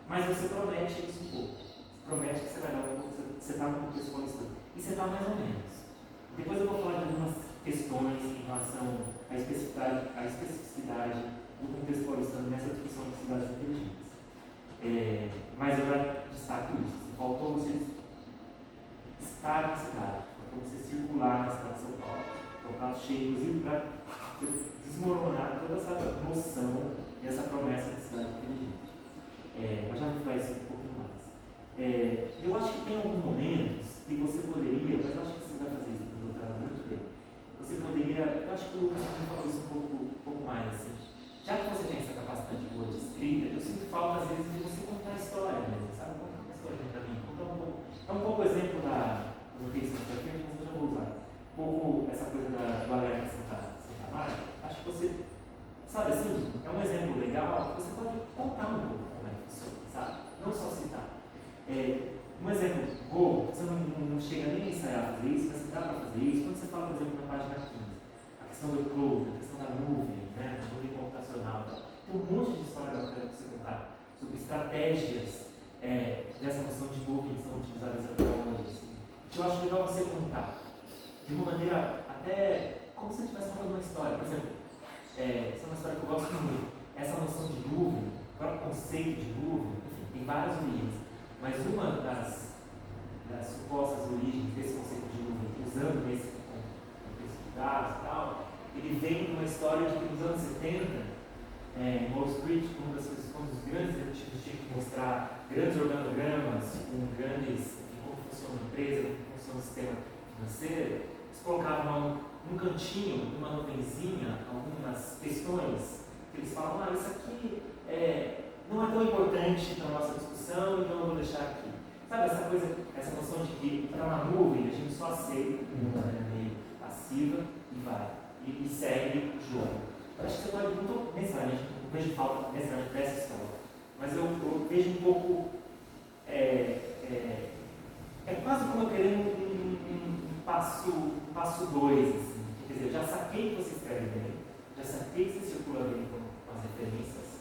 Mas você promete isso um pouco. Você promete que você vai dar um pouco, você está no contexto paulistano. E você está mais ou menos. Depois eu vou falar de algumas questões em relação à especificidade do contexto paulistano nessa discussão de cidades inteligentes. Mas eu já destaco isso. Faltou você estar na cidade, faltou você circular na cidade de São Paulo. Então, está cheio, inclusive, para desmoronar toda essa noção e essa promessa de cidade inteligente. Mas já vou falar isso um pouquinho mais. Eu acho que tem alguns momentos que você poderia, mas eu acho que você vai fazer isso no doutorado muito bem. Você poderia, eu acho que o Lucas falou isso um pouco mais assim. Já que você tem essa capacidade boa de escrita, eu sinto falta às vezes de você contar a história mesmo, sabe? Contar uma história para mim, contar um pouco. É um pouco o exemplo do texto que eu frente, mas eu já vou usar. Um pouco essa coisa do Alerta Santa Marta. Acho que você, sabe assim, é um exemplo legal, você pode contar um pouco como é que funciona, sabe? Não só citar. Um exemplo bom, você não chega nem a ensaiar a fazer isso, mas você dá para fazer isso. Quando você fala, por exemplo, na página 15, a questão do cloud, a questão da nuvem, né, da nuvem computacional, tem um monte de história bacana para você contar sobre estratégias dessa noção de nuvem que são utilizadas até hoje. Assim. Eu acho legal você contar de uma maneira até como se você estivesse falando uma história. Por exemplo, essa é uma história que eu gosto muito. Essa noção de nuvem, o próprio conceito de nuvem, enfim, tem várias origens. Mas uma das supostas origens desse conceito de nuvem, usando esse contexto de dados e tal, ele vem de uma história de que nos anos 70, em Wall Street, um dos grandes executivos tinha que mostrar grandes organogramas com como funciona uma empresa, como funciona o sistema financeiro, eles colocavam num cantinho, numa nuvenzinha, algumas questões que eles falavam, isso aqui não é tão importante para a nossa discussão, então eu vou deixar aqui. Sabe essa noção de que está na nuvem, a gente só aceita de uma maneira meio passiva e vai, e segue o jogo. Eu acho que você pode muito, necessariamente, não vejo falta necessariamente dessa história, mas eu vejo um pouco, quase como eu querendo um passo 2, assim. Quer dizer, eu já saquei que você escreve bem, já saquei que você circula bem com as referências,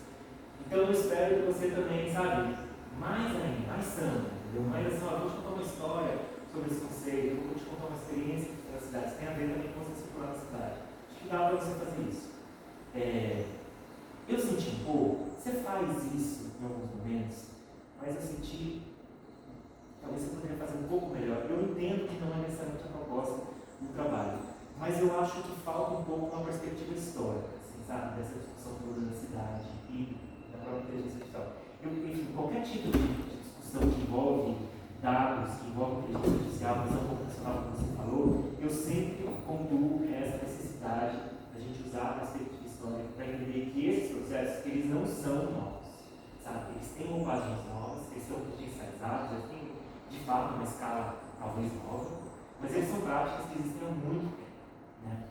então eu espero que você também, sabe, mais ainda, mais samba, entendeu? Mais assim, eu vou te contar uma história sobre esse conceito, eu vou te contar uma experiência da cidade, tem a ver também com você circular na cidade. Acho que dá para você fazer isso. Eu senti um pouco, você faz isso em alguns momentos, mas eu senti, talvez você poderia fazer um pouco melhor. Eu entendo que não é necessariamente a proposta do trabalho, mas eu acho que falta um pouco uma perspectiva histórica, assim, sabe, dessa discussão toda da cidade e da própria inteligência artificial. Enfim, qualquer tipo de discussão que envolve dados, que envolve inteligência artificial, visão computacional, como você falou, eu sempre conduzo essa necessidade da gente usar a perspectiva histórica para entender que esses processos, eles não são novos, sabe? Eles têm roupagens novas, eles são potencializados, eles têm, de fato, uma escala talvez nova, mas eles são práticas que existem há muito tempo, né?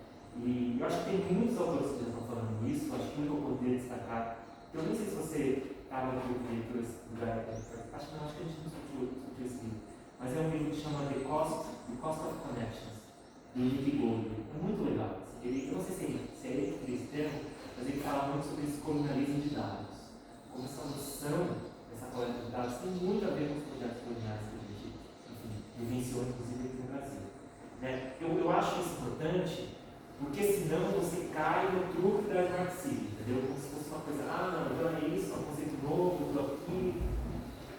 E eu acho que tem muitos autores que já estão falando isso, acho que um que eu poderia destacar, eu nem sei se você estava no grupo de leituras do Gaia, acho que a gente não discutiu esse livro, mas é um livro que chama The Cost of Connections, do Nick Goldberg, é muito legal. Eu não sei se é ele que cria esse termo, mas ele fala muito sobre esse colonialismo de dados. Como essa noção dessa coleta de dados tem muito a ver com os projetos coloniais que a gente, enfim, vivenciou, inclusive, aqui no Brasil. Né? Eu acho isso importante, porque senão você cai no truque da marxismo, entendeu? Como se fosse uma coisa, não, então é isso, é um conceito novo, tudo aqui.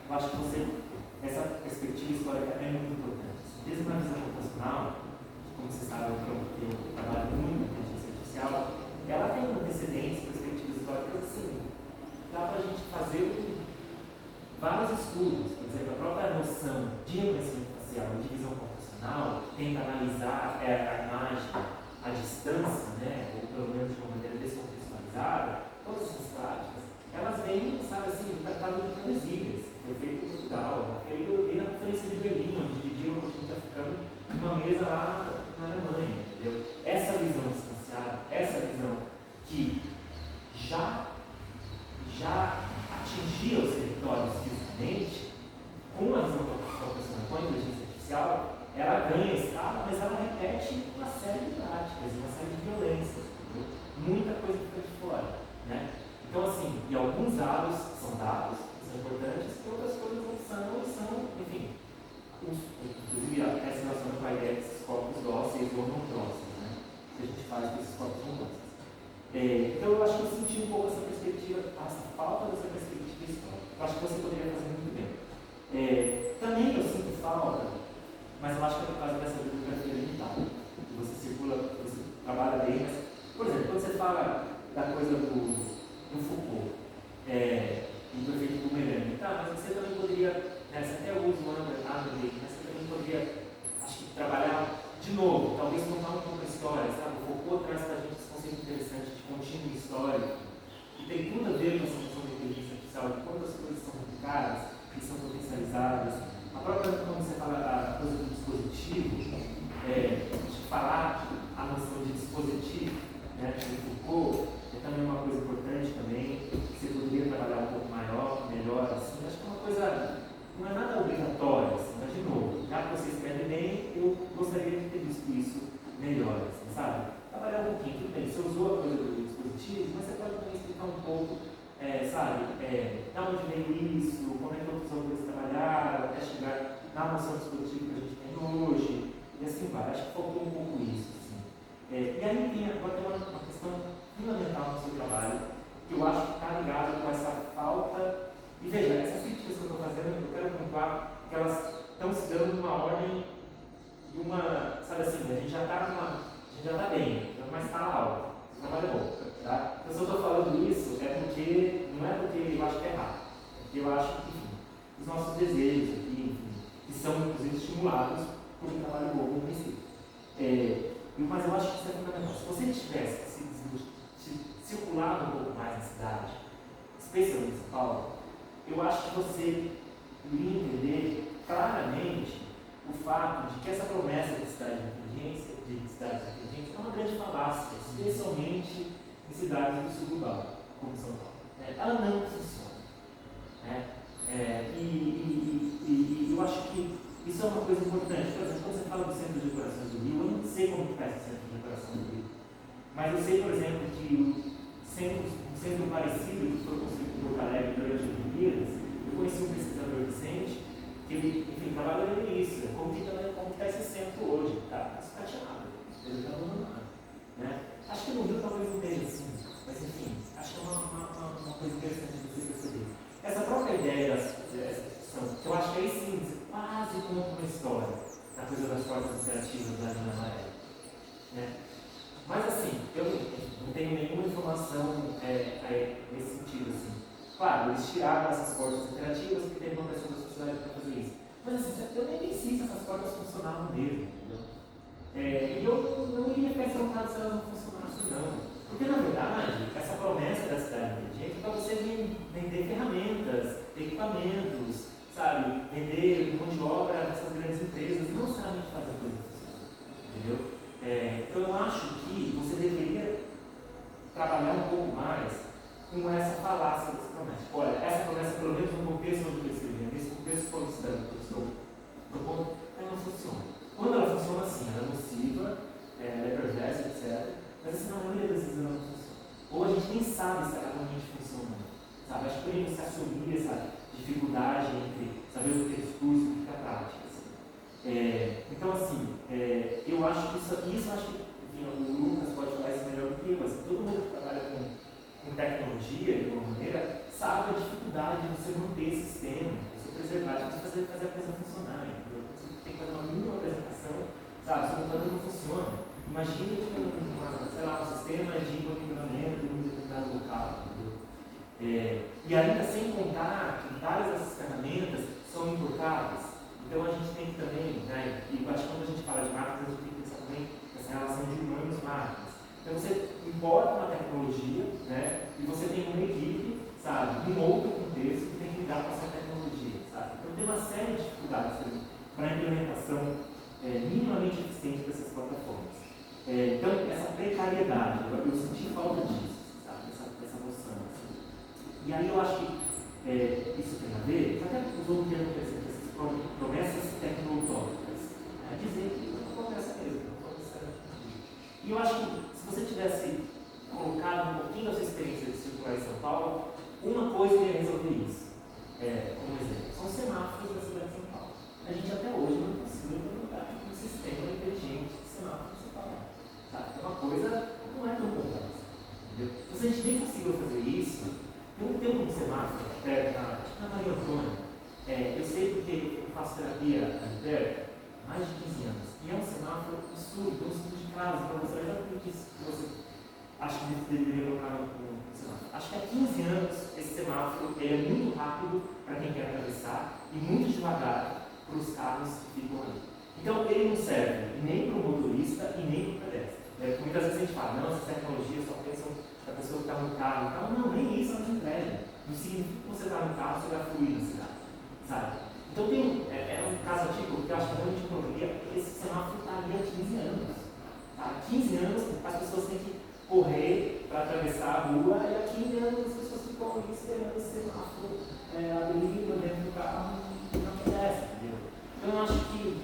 Eu acho que essa perspectiva histórica é muito importante. Mesmo na visão computacional, como você sabe, eu trabalho muito com inteligência artificial, ela tem antecedentes, perspectivas históricas, assim, dá para a gente fazer vários estudos. Por exemplo, a própria noção de reconhecimento facial e de visão computacional tenta analisar a imagem à distância, né, ou pelo menos de uma maneira descontextualizada. Todas essas práticas, elas vêm, sabe assim, do Tratado de Tordesilhas, que foi feito em Portugal, aquele que eu vi na Conferência de Berlim, onde dividiam o continente africano numa mesa lá na Alemanha, entendeu? Essa visão distanciada, essa visão que ganha escala, mas ela repete uma série de práticas, uma série de violências, entendeu? Muita coisa fica de fora, né? Então, assim, e alguns dados são importantes, e outras coisas não são, enfim, inclusive até se relaciona com a ideia desses corpos dóceis ou não dóceis, né? Que a gente faz com esses corpos não dóceis. Então, eu acho que eu senti um pouco essa perspectiva, essa falta dessa perspectiva histórica. Eu acho que você poderia fazer muito bem. Também eu sinto falta, mas eu acho que é por causa dessa bibliografia limitada. Que você circula, você trabalha bem, mas, por exemplo, quando você fala da coisa do Foucault e do efeito bumerangue, tá, mas você também poderia, né, você até usa o André, mas você também poderia, acho que, trabalhar de novo, talvez contar um pouco a história, sabe? O Foucault traz para a gente esse conceito interessante de contínuo histórico, que tem tudo a ver com essa noção de inteligência artificial, de quando as coisas são replicadas e são potencializadas. A própria, quando você fala a coisa do dispositivo, de falar a noção de dispositivo, né, de Foucault, também uma coisa importante também, que você poderia trabalhar um pouco melhor, assim, acho que é uma coisa, não é nada obrigatório, assim, mas de novo, já que você escreve bem, eu gostaria de ter visto isso melhor, assim, sabe? Trabalhar um pouquinho, tudo bem, você usou a coisa do dispositivo, mas você pode também explicar um pouco, sabe, da onde veio isso, como é que outros autores trabalharam, até chegar na noção do dispositivo que a gente tem hoje, e assim vai, acho que faltou um pouco isso, assim. E aí agora tem uma questão fundamental no seu trabalho, que eu acho que está ligado com essa falta. E veja, essas críticas que eu estou fazendo, eu quero pontuar que elas estão se dando numa ordem de uma, sabe assim, a gente já está bem, mas está alto, o trabalho é bom, tá? Então, se eu estou falando isso, não é porque eu acho que é errado, é porque eu acho que, enfim, os nossos desejos aqui, enfim, que são, inclusive, estimulados por um trabalho bom no princípio. Mas eu acho que isso é fundamental. Se você tivesse circulado um pouco mais na cidade, especialmente em São Paulo, eu acho que você iria entender claramente o fato de que essa promessa de cidade inteligente é uma grande falácia, especialmente em cidades do sul global, como São Paulo. Ela não funciona. E eu acho que isso é uma coisa importante. Por exemplo, quando você fala do Centro de Operações do Rio, eu não sei como está esse Centro de Operações do Rio. Mas eu sei, por exemplo, que um centro parecido que foi construído em Porto Alegre durante as Olimpíadas, eu conheci um pesquisador recente, que ele, enfim, trabalha nisso, como que está esse centro hoje, está escateado, ele está abandonado. Acho que no Rio talvez não esteja assim, mas enfim, acho que é uma coisa interessante de você perceber. Essa própria ideia dessa discussão, que eu acho que aí sim, você quase conta uma história, na coisa das forças interativas da Nina Amarela. Mas assim, eu não tenho nenhuma informação nesse sentido. Assim. Claro, eles tiraram essas portas interativas porque tem uma pressão da sociedade para fazer isso. Mas assim, eu nem pensei se essas portas funcionavam mesmo. Entendeu? E eu não iria ficar preocupado se elas não funcionassem, não. Porque na verdade, essa promessa da cidade inteligente é para você vender ferramentas, equipamentos, sabe? Vender mão de obra dessas grandes empresas e não necessariamente fazer coisas funcionar. Entendeu? Então eu acho que você deveria trabalhar um pouco mais com essa falácia dessa promessa. Olha, essa promessa, pelo menos no contexto onde eu escrevi, nesse contexto paulistano que eu estou propondo, ela não funciona. Quando ela funciona assim, ela é nociva, ela é perversa, etc. Mas assim, na maioria das vezes ela não funciona. Ou a gente nem sabe se ela realmente funciona. Sabe? Acho que você assumir essa dificuldade entre saber o que é discurso e o que é prática. Então, assim, eu acho que isso acho que, enfim, o Lucas pode falar isso melhor do que eu, mas todo mundo que trabalha com tecnologia, de alguma maneira, sabe a dificuldade de você manter esse sistema, de você preservar, de você fazer a coisa funcionar. Entendeu? Você tem que fazer uma mínima apresentação, sabe? Se o computador não funciona, imagine um sistema de monitoramento de um determinado local. E ainda sem contar que várias dessas ferramentas são importadas. Então a gente tem que também, e acho que quando a gente fala de máquinas, a gente tem que pensar também nessa relação de humanos e máquinas. Então você importa uma tecnologia, e você tem uma equipe, sabe, num outro contexto que tem que lidar com essa tecnologia, sabe? Então tem uma série de dificuldades para a implementação minimamente eficiente dessas plataformas. Então essa precariedade, eu senti falta disso, sabe, dessa noção. Assim. E aí eu acho que isso tem a ver, até usou um termo interessante, promessas tecnológicas. Dizer que E eu acho que se você tivesse colocado um pouquinho da sua experiência de circular em São Paulo, uma coisa iria resolver isso. Como exemplo, são semáforos da cidade de São Paulo. A gente até hoje não conseguiu implementar um sistema inteligente de semáforos em São Paulo. Sabe? É uma coisa que não é tão complexa. Entendeu? Então, se a gente nem conseguiu fazer isso, tem um semáforo perto na Maria Antônia. Eu sei porque eu faço terapia ali perto há mais de 15 anos. E é um semáforo absurdo, um estudo de caso para você. Exatamente isso que você acha que deveria colocar no semáforo. Acho que há 15 anos esse semáforo é muito rápido para quem quer atravessar e muito devagar para os carros que ficam ali. Então ele não serve nem para o motorista e nem para o pedestre. Porque muitas vezes a gente fala, não, essas tecnologias só pensam para a pessoa que está no carro e tal. Não, nem isso ela não entrega. Não significa que você está no carro, você vai fluir na cidade. Sabe? Então é um caso atípico que eu acho que realmente poderia, esse semáforo está ali há 15 anos. Há 15 anos as pessoas têm que correr para atravessar a rua e há 15 anos as pessoas ficam ali esperando esse semáforo abrir dentro do carro e não acontece, entendeu? Então eu acho que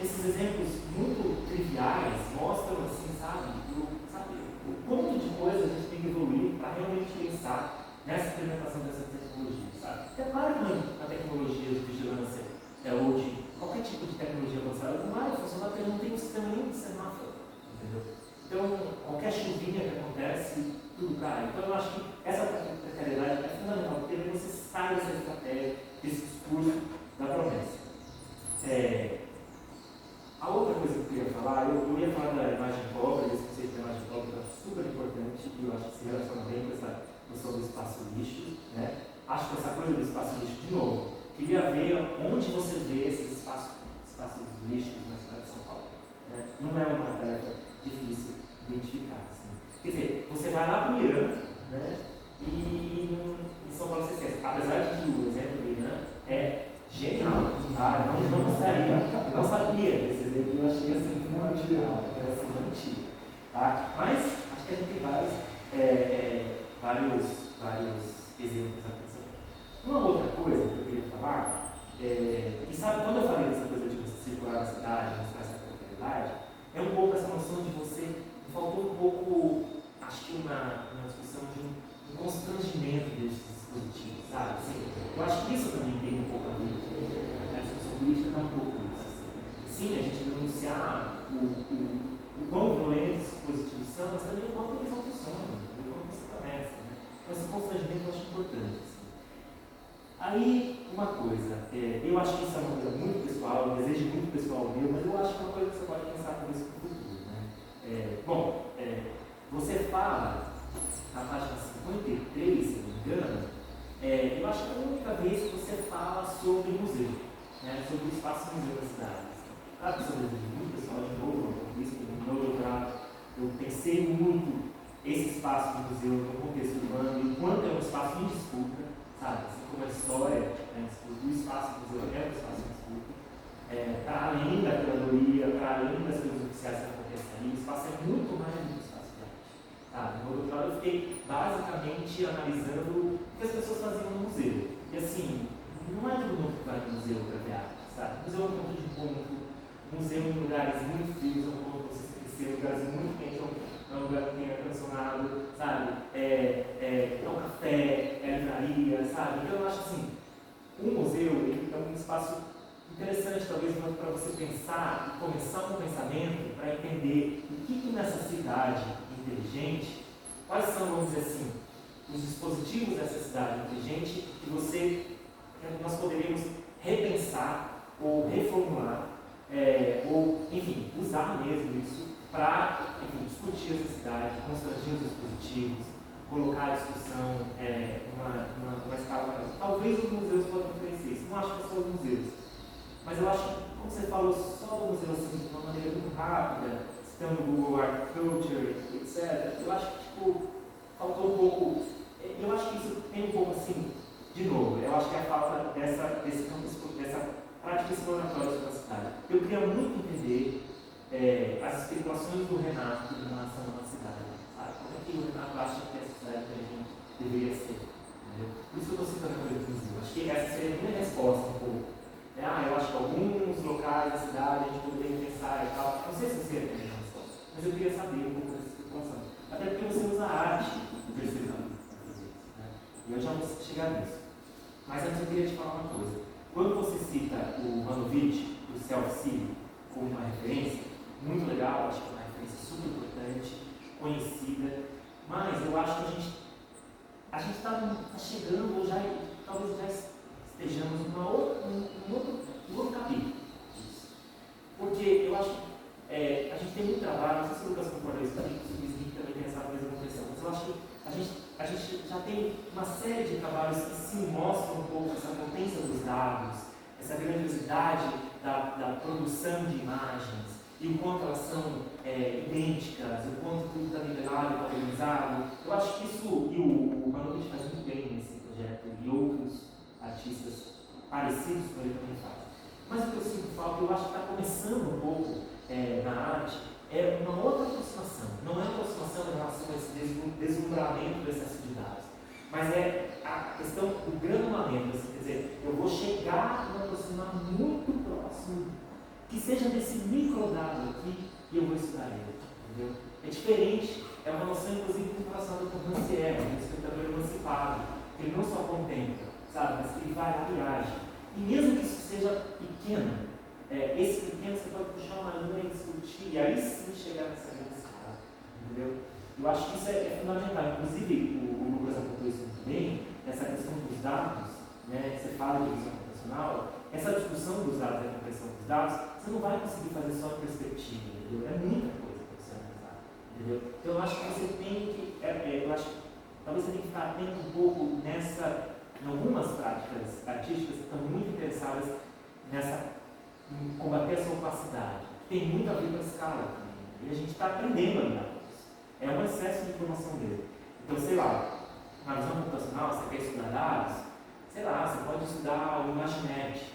esses exemplos muito triviais mostram assim, sabe, o quanto de coisa a gente tem que evoluir para realmente pensar nessa implementação dessa tecnologia, sabe? É claro que a tecnologia de vigilância ou de qualquer tipo de tecnologia avançada não vai funcionar porque não tem um sistema nem de semáforo, entendeu? Então, qualquer chuvinha que acontece, tudo cai. Então, eu acho que essa precariedade é fundamental, porque você sai dessa estratégia, desse discurso da promessa. A outra coisa que eu queria falar, eu ia falar da imagem pobre, esse conceito da imagem pobre é super importante e eu acho que se relaciona bem com essa noção do espaço lixo, né? Acho que essa coisa do espaço lixo, de novo, queria ver onde você vê esses espaços lixos na cidade de São Paulo. Né? Não é uma tarefa difícil de identificar. Assim. Quer dizer, você vai lá para o Irã, né? E em São Paulo você esquece. Apesar de que o exemplo do Irã é genial, tá? Não sabia desse exemplo, eu achei assim, muito legal, tá? Mas acho que a gente tem vários exemplos aqui. Uma outra coisa que eu queria falar, e sabe, quando eu falei dessa coisa de você circular na cidade, mostrar essa prosperidade, é um pouco essa noção de você, faltou um pouco, acho que uma discussão de um constrangimento desses dispositivos, sabe? Assim, eu acho que isso também tem um pouco a ver, a discussão política está um pouco isso. Sim, a gente denunciar o quão violentos esses dispositivos são, mas também o quanto eles não funcionam, o quanto você começa, né? Então, esse constrangimento eu acho importante. Aí, uma coisa, eu acho que isso é uma coisa muito pessoal, um desejo muito pessoal meu, mas eu acho que é uma coisa que você pode pensar com isso no futuro. Né? Você fala, na página 53, se não me engano, eu acho que é a única vez que você fala sobre museu, né? Sobre o espaço museu da cidade. Claro que isso é um desejo muito pessoal, de novo, no meu doutorado, eu pensei muito esse espaço do museu no contexto urbano, e o quanto é um espaço em disputa, sabe? Como a história, né, do espaço do museu é um espaço de disputa, para além da curadoria, para além das coisas oficiais que acontecem ali, o espaço é muito mais do que o espaço de arte. Tá? No meu doutorado eu fiquei basicamente analisando o que as pessoas faziam no museu. E assim, não é todo mundo que vai no museu para ver arte, sabe? O museu é um ponto de encontro, museu em lugares muito frios, é um ponto de você se crescer, em lugares muito quentes, é um lugar que tem ar-condicionado, sabe? É um café, é livraria, sabe? Então eu acho assim, um museu ele é um espaço interessante talvez para você pensar e começar um pensamento para entender o que nessa cidade inteligente, quais são, vamos dizer assim, os dispositivos dessa cidade inteligente que nós poderíamos repensar ou reformular, ou, enfim, usar mesmo isso para discutir essa cidade, constranger os dispositivos, colocar a discussão numa escala maior. Talvez os museus podem oferecer isso, não acho que é só os museus, mas eu acho que, como você falou, só o museu assim, de uma maneira muito rápida, citando o Google Art Culture, etc., eu acho que faltou um pouco, eu acho que isso tem um pouco assim, de novo, eu acho que é a falta dessa prática exploratória sobre a cidade. Eu queria muito entender as especulações do Renato em relação à cidade. Sabe? Como é que o Renato acha que a cidade inteligente deveria ser? Entendeu? Por isso que eu estou citando a coisa do museu. Acho que essa seria a minha resposta um pouco. Eu acho que alguns locais da cidade a gente poderia pensar e tal. Não sei se você tem a resposta. Mas eu queria saber um pouco dessa situação. Até porque você usa a arte do terceiro ano para fazer isso, né? E eu já vou chegar nisso. Mas antes eu queria te falar uma coisa. Quando você cita o Manovich, do Self-Seed, como uma referência, muito legal, acho que é uma referência super importante, conhecida, mas eu acho que a gente está chegando, ou já, talvez já estejamos num outro capítulo disso. Porque eu acho que a gente tem muito trabalho, não sei se o Lucas concorda com isso, o Smith também tem essa mesma impressão, mas eu acho que a gente já tem uma série de trabalhos que se mostram um pouco essa potência dos dados, essa grandiosidade da produção de imagens, e o quanto elas são idênticas, o quanto tudo está nivelado, está organizado. Eu acho que isso, e o Manovich faz muito bem nesse projeto, e outros artistas parecidos com ele também fazem. Mas o que eu sinto falta, eu acho que está começando um pouco na arte, é uma outra aproximação. Não é uma aproximação em relação a esse deslumbramento do excesso de dados, mas é a questão do granulamento, assim, quer dizer, eu vou chegar e me aproximar muito próximo, que seja desse microdado aqui, e eu vou estudar ele, entendeu? É diferente, é uma noção, inclusive, muito relacionada com o Rancière, um espectador emancipado, que ele não só contempla, sabe, mas que ele vai lá e age. E mesmo que isso seja pequeno, esse pequeno você pode puxar uma linha e discutir, e aí sim chegar nessa grande escala, entendeu? Eu acho que isso é fundamental. Inclusive, o Lucas apontou isso muito bem, essa questão dos dados, né? Você fala de visão computacional, essa discussão dos dados e a compreensão dos dados, você não vai conseguir fazer só em perspectiva, entendeu? É muita coisa para você analisar, entendeu? Então eu acho que você tem que, eu acho que talvez você tenha que ficar atento um pouco em algumas práticas artísticas que estão muito interessadas em combater essa opacidade, que tem muito a ver com a escala também, e a gente está aprendendo a lidar com isso. É um excesso de informação dele. Então, sei lá, na visão computacional, você quer estudar dados, sei lá, você pode estudar o Imaginet,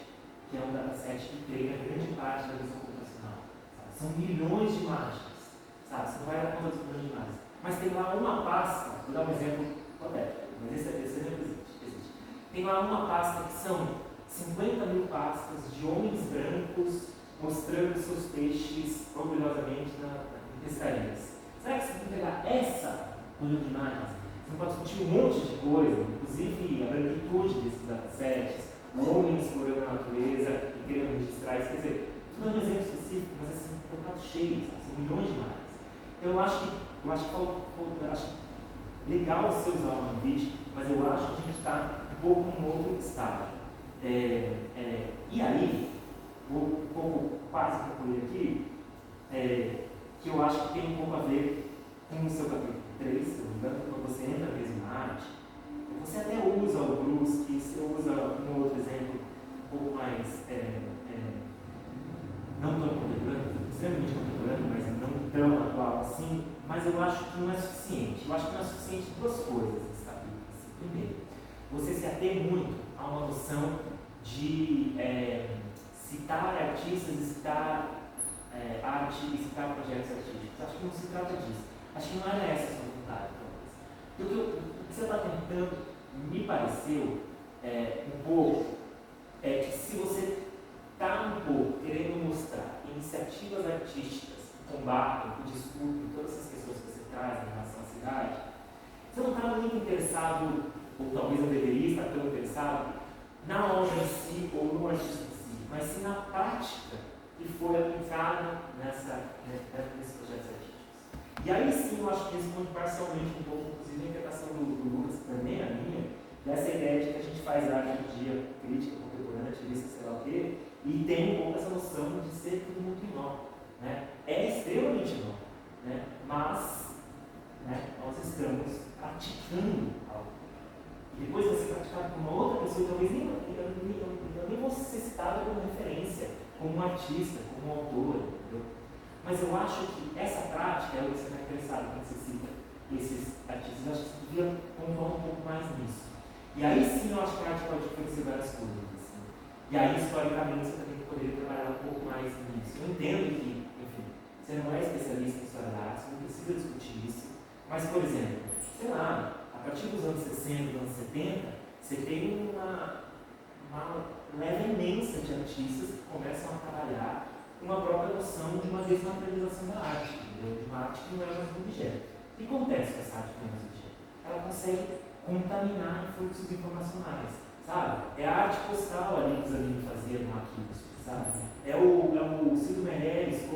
que é um dataset que treina grande parte da visão computacional. Sabe? São milhões de imagens, sabe? Você não vai dar conta dos milhões de imagens. Mas tem lá uma pasta, vou dar um exemplo hipotético, mas esse exemplo existe. Tem lá uma pasta que são 50 mil pastas de homens brancos mostrando seus peixes orgulhosamente em pescarias. Será que você tem que pegar essa coluna de imagens? Você pode discutir um monte de coisa, inclusive a branquitude desses datasets, homens explorando a natureza e querendo registrar isso. Quer dizer, tudo é um exemplo específico, mas assim, é um prato cheio, são milhões de imagens. Então eu acho legal você usar o Manovich, mas eu acho que a gente está um pouco em outro estágio. E aí, vou um pouco quase concluir aqui, que eu acho que tem um pouco a ver com o seu capítulo 3, se eu não me engano, quando você entra mesmo na arte, você até usa o Brusque, você usa um outro exemplo um pouco mais, não tão contemporâneo, extremamente contemporâneo, mas não tão atual assim, mas eu acho que não é suficiente. Eu acho que não é suficiente duas coisas nesse capítulo. Primeiro, você se ater muito a uma noção de citar artistas e citar arte e citar projetos artísticos. Acho que não se trata disso. Acho que não era essa a sua vontade, talvez. Porque o que você está tentando, me pareceu, um pouco, é que se você está um pouco querendo mostrar iniciativas artísticas que combatem, que discutem todas essas questões que você traz em relação à cidade, você não está muito interessado, ou talvez eu deveria estar tão interessado, na obra em si ou no artista em si, mas sim na prática que foi aplicada nesses projetos artísticos. E aí sim eu acho que responde parcialmente um pouco, inclusive, a interpretação do Lucas, também a minha, dessa ideia de que a gente faz arte hoje em dia, crítica, contemporânea, ativista, sei lá o quê, e tem um pouco essa noção de ser tudo muito inócuo. Né? É extremamente inócuo, né? Mas nós estamos praticando algo. E depois de ser praticado por uma outra pessoa, talvez nem vou ser citado como referência, como um artista, como um autor, entendeu? Mas eu acho que essa prática é o que você está interessado quando você cita esses artistas. Eu acho que você devia pontuar um pouco mais nisso. E aí sim eu acho que a arte pode oferecer várias coisas. Assim. E aí, historicamente, você também poderia trabalhar um pouco mais nisso. Eu entendo que, enfim, você não é especialista em história da arte, você não precisa discutir isso. Mas, por exemplo, sei lá, a partir dos anos 60, dos anos 70, você tem uma leva imensa de artistas que começam a trabalhar uma própria noção de uma desmaterialização da arte. entendeu? De uma arte que não é mais um objeto. O que acontece com essa arte que não é mais um objeto? Ela consegue contaminar fluxos informacionais, sabe? É a arte postal ali que os alunos faziam no arquivo, sabe? É o Ciro Meirelles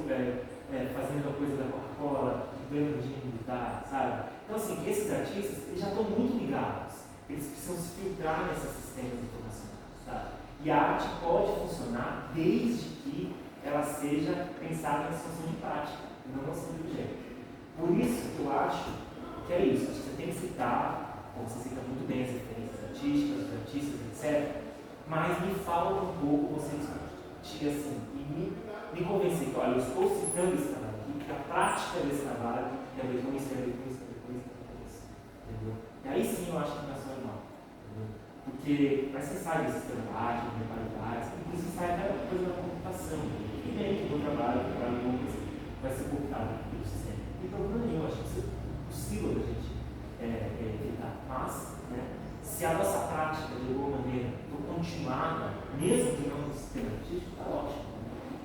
fazendo a coisa da Coca-Cola, ganhando dinheiro militar, sabe? Então, assim, esses artistas eles já estão muito ligados, eles precisam se filtrar nesses sistemas informacionais, sabe? E a arte pode funcionar desde que ela seja pensada em função de prática, e não noção de objeto. Por isso que eu acho que é isso, acho que você tem que citar, como você cita muito bem as referências artísticas, os artistas, etc. Mas me falta um pouco você discutir assim, e me convencer que, olha, eu estou citando esse trabalho aqui, porque a prática desse trabalho tem a ver com isso, tem a ver com isso, tem a ver com isso, tem a ver com isso. Entendeu? E aí sim eu acho que não é só normal. Porque, mas você sabe esse trabalho, de mentalidades, inclusive sai até uma coisa da computação. E bem que o trabalho vai ser computado pelo sistema. Não tem problema nenhum, acho que isso é possível da gente evitar. Mas, né, se a nossa prática de alguma maneira for continuada, mesmo que não no sistema artístico, está ótimo.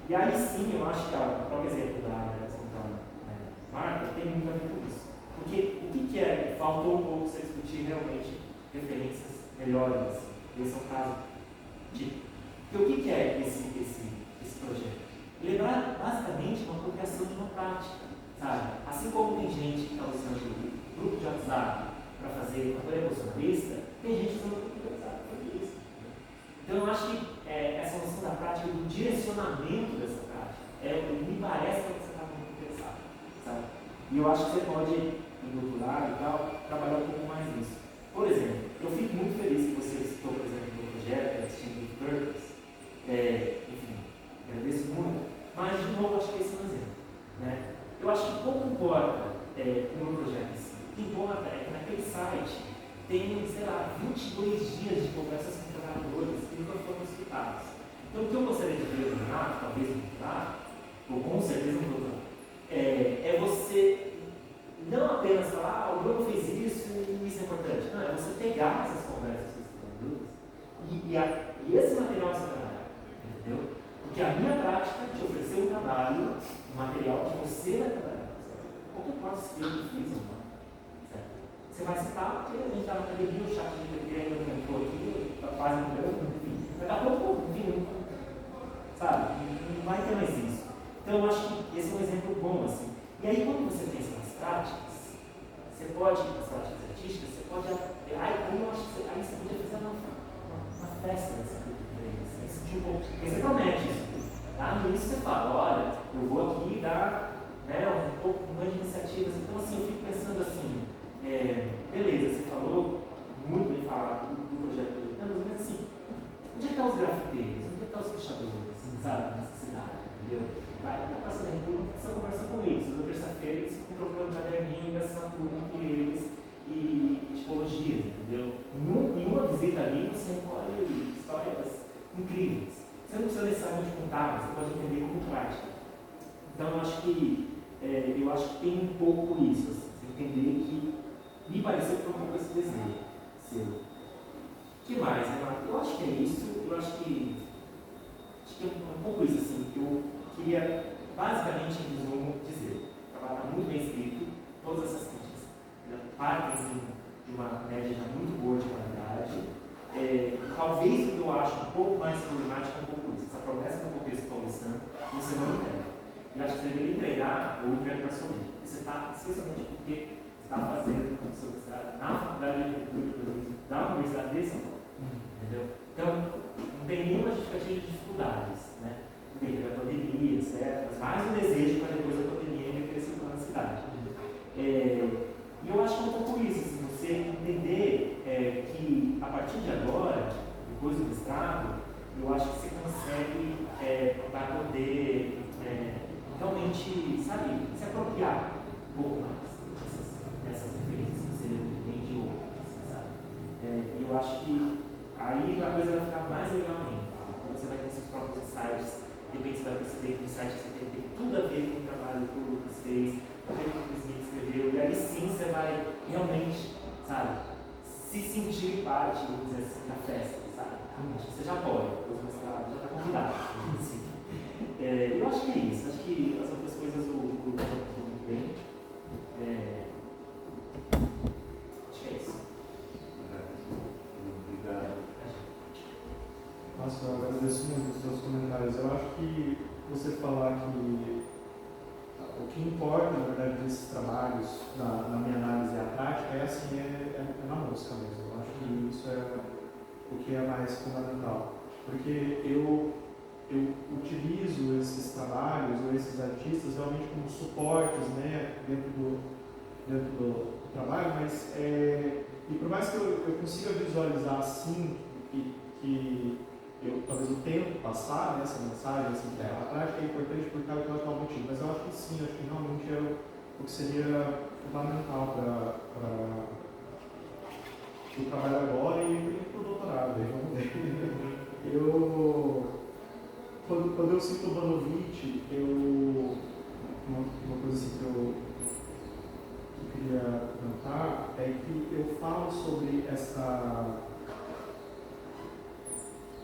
E aí sim eu acho que o próprio exemplo da área central marca tem muito a ver com isso. Porque o que é? Faltou um pouco você discutir realmente referências melhores. Esse é um caso típico. Porque o que é esse projeto? Ele é basicamente uma apropriação de uma prática, sabe? Assim como tem gente que está usando o grupo de WhatsApp para fazer campanha bolsonarista, tem gente usando o grupo de WhatsApp para fazer isso. Então eu acho que essa noção da prática, do direcionamento dessa prática, me parece que você está muito interessado, sabe? E eu acho que você pode, em doutorado e tal, trabalhar um pouco mais nisso. Por exemplo, eu fico muito feliz que você citou, por exemplo, no projeto, Extinct with Purpose. Enfim, agradeço muito. Mas, de novo, acho que esse é um exemplo. Né? Eu acho que pouco importa o meu projeto em si. O que importa é que naquele site tem, sei lá, 22 dias de conversas com trabalhadores que nunca foram escutados. Então, o que eu gostaria de ver no Renato, talvez no doutorado, ou com certeza no doutorado, é você não apenas falar, o Bruno fez isso e isso é importante. Não, é você pegar essas conversas com os trabalhadores e esse material você trabalhar. Entendeu? Porque a minha prática é te oferecer um trabalho, um material que você vai trabalhar. Ou que eu posso ser que fiz ou não. Certo? Você vai citar, porque a gente está na academia, o chat de PT ainda não entrou aqui, está quase entrando, enfim. Daqui a pouco, enfim, sabe? Não vai ter mais isso. Então, eu acho que esse é um exemplo bom, assim. E aí, quando você pensa nas práticas, você pode, nas práticas artísticas, você pode. Aí eu acho que aí você podia fazer uma festa dessa coisa. Tipo, você promete isso. Tá? No início você fala, olha, eu vou aqui dar um pouco mais de iniciativas. Então, assim, eu fico pensando assim, beleza, você falou muito bem falado do projeto do Campos, mas assim, onde é que estão os grafiteiros? Onde é que estão os fechadores, sabe, nessa cidade, entendeu? Vai na Praça da República, você conversa com eles. Na terça-feira eles ficam trocando caderninho e assinatura entre eles e tipologias, entendeu? Em uma visita ali, você encolhe histórias incríveis. Você não precisa necessariamente contar, você pode entender como prática. Então, eu acho que tem um pouco isso, assim, você entender que me pareceu que foi um pouco esse desejo seu. O que mais, Renato? Eu acho que é isso. Eu acho que é um pouco isso, assim, que eu queria basicamente, em resumo, dizer. O trabalho está muito bem escrito, todas essas críticas partem de uma média muito boa de qualidade. Talvez o que eu acho um pouco mais problemático é um pouco isso. Essa promessa do contexto paulistano você não entrega. Eu acho que você deveria entregar ou entregar somente. Você está, especialmente porque você está fazendo o seu mestrado na Faculdade de Arquitetura e Urbanismo da Universidade de São Paulo. Entendeu? Então, não tem nenhuma justificativa de dificuldades. Né? Tem que ter a pandemia, etc. Mas mais um desejo para depois da pandemia ele crescer na cidade. E eu acho que é um pouco isso, assim, você entender que a partir de agora, depois do mestrado, eu acho que você consegue vai poder realmente, sabe, se apropriar um pouco mais dessas referências que você tem de outras, sabe? E eu acho que aí a coisa vai ficar mais legal ainda. Você vai ter seus próprios insights, de repente você vai perceber que o insight você tem tudo a ver com o trabalho que o Lucas fez, com o que o Chris Smith escreveu, e aí sim você vai realmente, sabe, se sentir parte, vamos dizer assim, da festa, sabe? Acho que você já pode, depois do mestrado, já está convidado. Assim. Eu acho que é isso, acho que as outras coisas o que importa, na verdade, desses trabalhos, na minha análise e a prática, é na mosca mesmo. Eu acho que isso é o que é mais fundamental. Porque eu utilizo esses trabalhos ou esses artistas realmente como suportes, né, dentro do trabalho, mas e por mais que eu consiga visualizar assim que talvez eu tento passar, né, essa mensagem, essa ideia, a prática é importante por tal motivo, mas eu acho que sim, acho que realmente é o que seria fundamental para o trabalho agora e para o doutorado, aí vamos ver. Quando eu cito o Banovich, uma coisa assim que eu queria comentar é que eu falo sobre essa.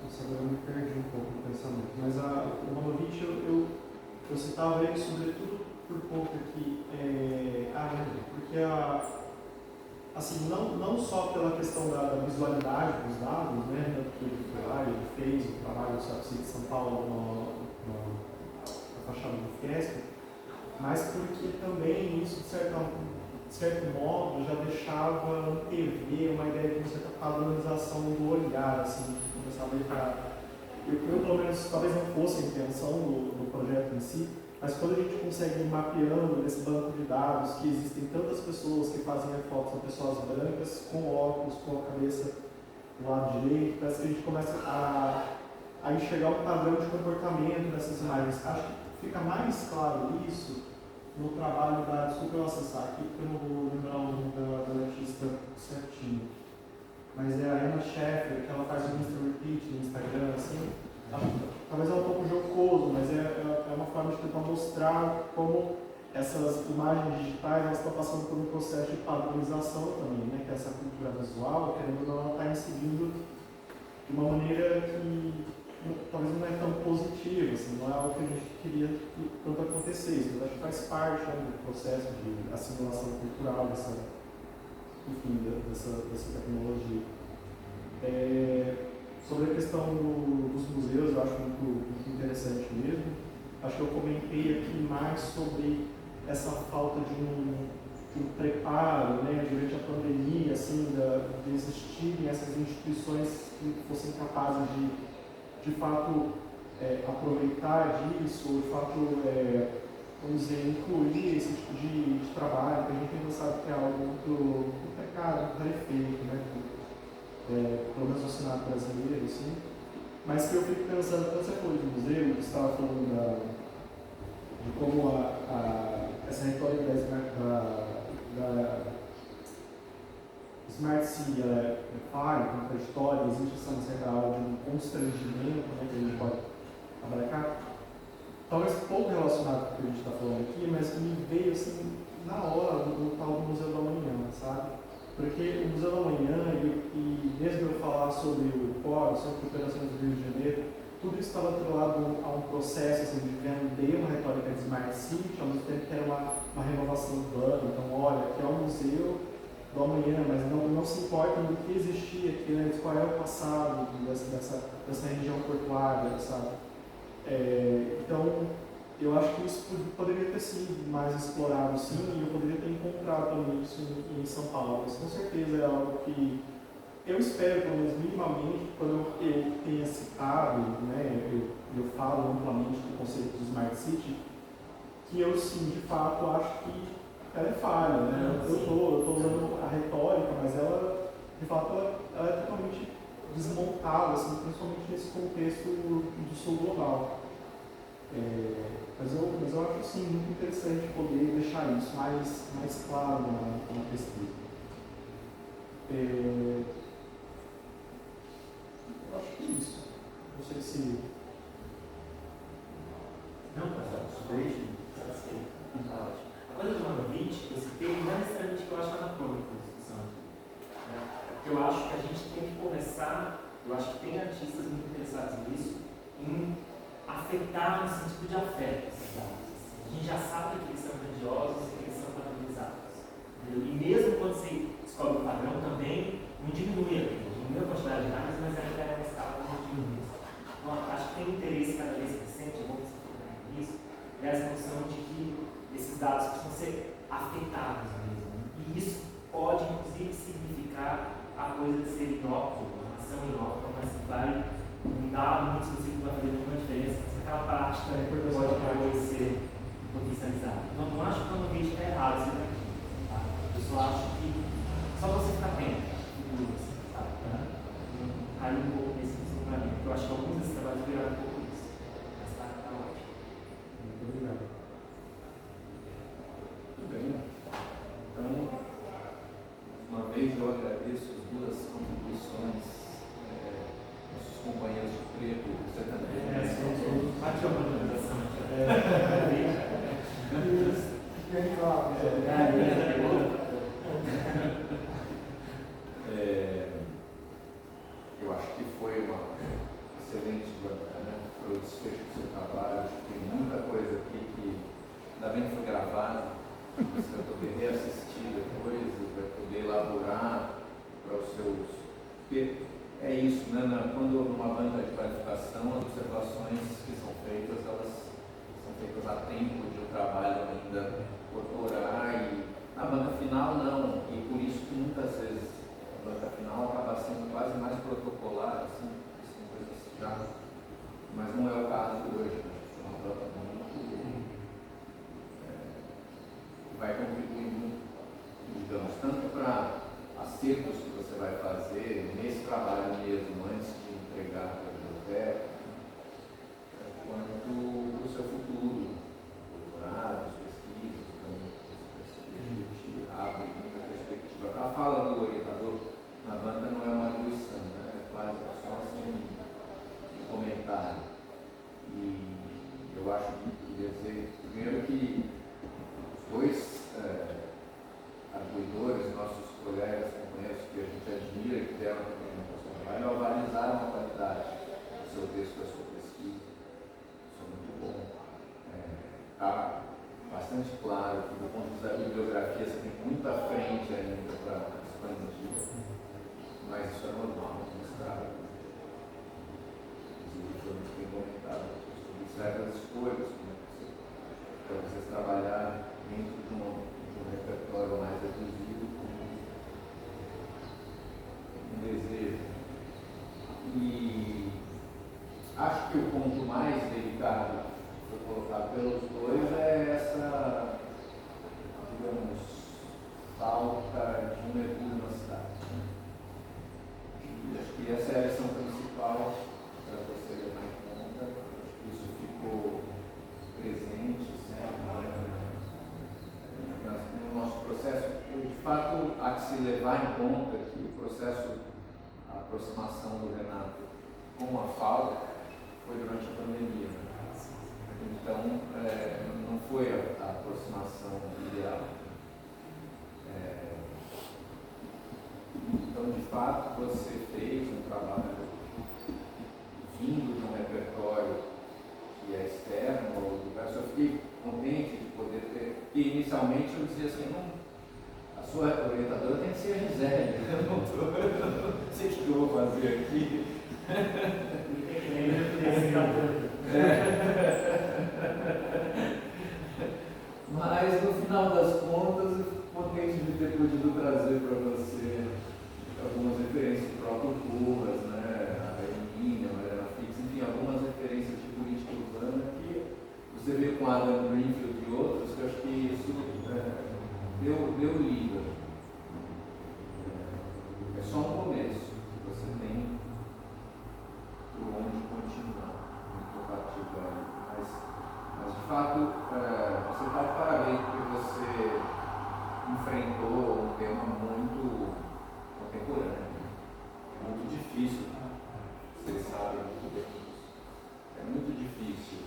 Nossa, agora eu me perdi um pouco no pensamento, mas o Banovich eu citava ele sobretudo por conta que porque assim, não só pela questão da visualidade dos dados, né, tanto que ele foi lá, ele fez o trabalho do CEPSI de São Paulo na fachada do Fiesp, mas porque também isso, de certo modo, já deixava antever uma ideia de uma certa padronização do olhar, assim, começava a ir para... Eu, pelo menos, talvez não fosse a intenção do projeto em si, mas quando a gente consegue ir mapeando nesse banco de dados que existem tantas pessoas que fazem fotos de pessoas brancas com óculos, com a cabeça do lado direito, parece que a gente começa a enxergar um padrão de comportamento dessas imagens. Acho que fica mais claro isso no trabalho da... Desculpa eu acessar aqui, porque eu não vou lembrar o nome da artista certinho. Mas é a Anna Sheffer, que ela faz o Mr. Repeat no Instagram, assim. Talvez é um pouco jocoso, mas é uma forma de tentar mostrar como essas imagens digitais elas estão passando por um processo de padronização também, né? Que essa cultura visual, querendo ou não, ela está incidindo de uma maneira que talvez não é tão positiva, assim, não é algo que a gente queria que tanto acontecesse, mas acho que faz parte, né, do processo de assimilação cultural dessa tecnologia. Sobre a questão dos museus, eu acho muito interessante mesmo. Acho que eu comentei aqui mais sobre essa falta de um preparo, né, durante a pandemia, assim, de existirem essas instituições que fossem capazes de fato, aproveitar disso, ou de fato, vamos dizer, incluir esse tipo de trabalho, que a gente ainda sabe que é algo muito precário, muito rarefeito, né? Pelo menos no Senado brasileiro, assim. Mas que eu fico pensando, quando você falou de museu, você estava falando de como essa retórica da Smart City é falha, contraditória, existe essa certa aula de um constrangimento, né, que a gente pode abarcar. Talvez pouco relacionado com o que a gente está falando aqui, mas me veio assim na hora do tal do Museu da Manhã, sabe? Porque o Museu da Manhã, e desde eu falar sobre o COR, sobre a Operação do Rio de Janeiro, tudo isso estava atrelado a um processo assim, de vender uma retórica de Smart City, ao mesmo tempo que era uma renovação urbana. Então, olha, aqui é um museu do amanhã, mas não se importa do que existia aqui antes, qual é o passado dessa região portuária. Então, eu acho que isso poderia ter sido mais explorado, sim, e eu poderia ter encontrado também isso em São Paulo. Mas com certeza é algo que eu espero, pelo menos minimamente, quando eu tenha citado, né, eu falo amplamente do conceito do Smart City, que eu, sim, de fato, acho que ela é falha, né? Eu estou usando a retórica, mas ela, de fato, ela é totalmente desmontada, assim, principalmente nesse contexto do sul global. Mas eu acho, sim, muito interessante poder deixar isso mais claro na pesquisa. Eu acho que é isso. Não sei se... Não, pastor, super tá ótimo. A coisa do Banovich, eu citei não necessariamente que eu acho anacrônico na discussão aqui. Né? Porque eu acho que a gente tem que começar, eu acho que tem artistas muito interessados nisso, em afetar no sentido de afeto esses dados. A gente já sabe que eles são grandiosos e que eles são padronizados. E mesmo quando você descobre o padrão também, não diminui aquilo, diminui a quantidade de dados, mas ainda é uma escala muito diminuída. Então, acho que tem um interesse cada vez crescente, é bom que você fale isso, é essa noção de que esses dados precisam ser afetados mesmo. E isso pode, inclusive, significar a coisa de ser inócuo, uma ação inócua, mas que vai mudar muito se você vai fazer nenhuma diferença, mas aquela prática pode depois ser potencializada. Não acho que quando o vídeo está errado, você vai aqui. Tá? Eu só acho que só você ficar atento, sabe? Caiu um pouco nesse desenvolvimento. Eu acho que alguns desses trabalhos viraram um pouco isso. Mas tá ótimo. Muito obrigado. Muito bem. Então, uma vez eu agradeço as duas contribuições, nossos companheiros de preto, você também. Aqui é uma apresentação. Bem claro. Eu acho que foi uma excelente banca, né? Foi o desfecho do seu trabalho. Tem muita coisa aqui que ainda bem que foi gravado, você vai poder reassistir depois, vai poder elaborar para os seus. Porque é isso, né? Quando numa banca de qualificação, as observações que são feitas, elas são feitas a tempo de o trabalho ainda corporar, e na banca final não, e por isso que muitas vezes a banca final acaba sendo quase mais protocolar, assim, são coisas já, mas não é o caso hoje, né? É uma banca muito, vai contribuir muito, digamos, tanto para acertos que você vai fazer nesse trabalho mesmo, antes de entregar para a biblioteca, quanto para o seu futuro, doutorados, pesquisas, então, te abre muita perspectiva. A fala do orientador na banca não é uma arguição, né? É quase só assim um comentário. E eu acho que queria dizer, primeiro, que os dois arguidores, nossos colegas, companheiros que a gente admira e que deram também no nosso trabalho, avalizaram a qualidade do seu texto, da sua pesquisa. Isso é muito bom. Está bastante claro que, do ponto de vista da bibliografia, você tem muita frente ainda para expandir, mas isso é normal, mostrar. Inclusive, foi muito bem comentado sobre certas escolhas, para vocês trabalharem dentro de um repertório mais reduzido, um desejo. E acho que o ponto mais delicado que foi colocado pelos dois é essa, digamos, falta de um mergulho na cidade. E acho que essa é a lição principal para você levar em conta. Acho que isso ficou presente sempre, no nosso processo. De fato, há que se levar em conta que o processo, a aproximação do Renato com a FAO foi durante a pandemia. Então, não foi a aproximação ideal. Então, de fato, você fez um trabalho vindo de um repertório que é externo ao universo. Eu fiquei contente de poder ter, porque inicialmente eu dizia assim, a sua orientadora tem que ser a Gisele, eu não sei o que eu vou fazer aqui. Mas no final das contas, eu fico contente de ter podido trazer para você algumas referências do próprio Curras, né? A Hermínia, a Mariana Fix, enfim, algumas referências de política urbana que você vê com Adam Greenfield e outros, que eu acho que isso deu liga. É só um começo, você tem por onde continuar, muito cativante. Mas de fato, você está de parabéns porque você enfrentou um tema muito contemporâneo. É muito difícil, vocês sabem muito bem disso. É muito difícil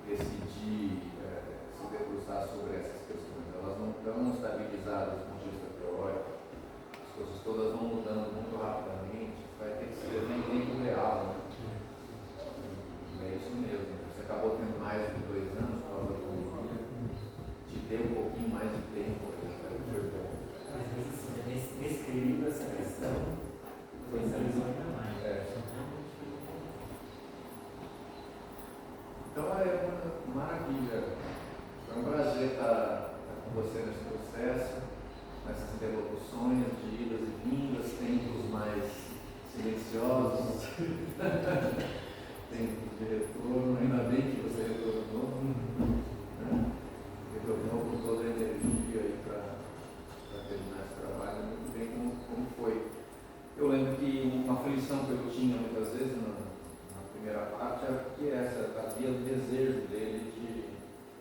decidir se debruçar sobre essas questões. Elas não estão estabilizadas do ponto de vista teórico. As coisas todas vão mudando muito rapidamente. Vai ter que ser em tempo real. Né? É isso mesmo. Você acabou tendo mais de 2 anos por causa da pandemia. Te deu um pouquinho mais de tempo. Foi bom. Nesse período, essa questão foi estabilizando ainda mais. Então é uma maravilha. Foi um prazer. você nesse processo, nessas interlocuções de idas e vindas, tempos mais silenciosos, tempos de retorno. Ainda bem que você retornou, né? Retornou com toda a energia aí para terminar esse trabalho. Muito bem como foi. Eu lembro que uma aflição que eu tinha muitas vezes na primeira parte era porque havia o desejo dele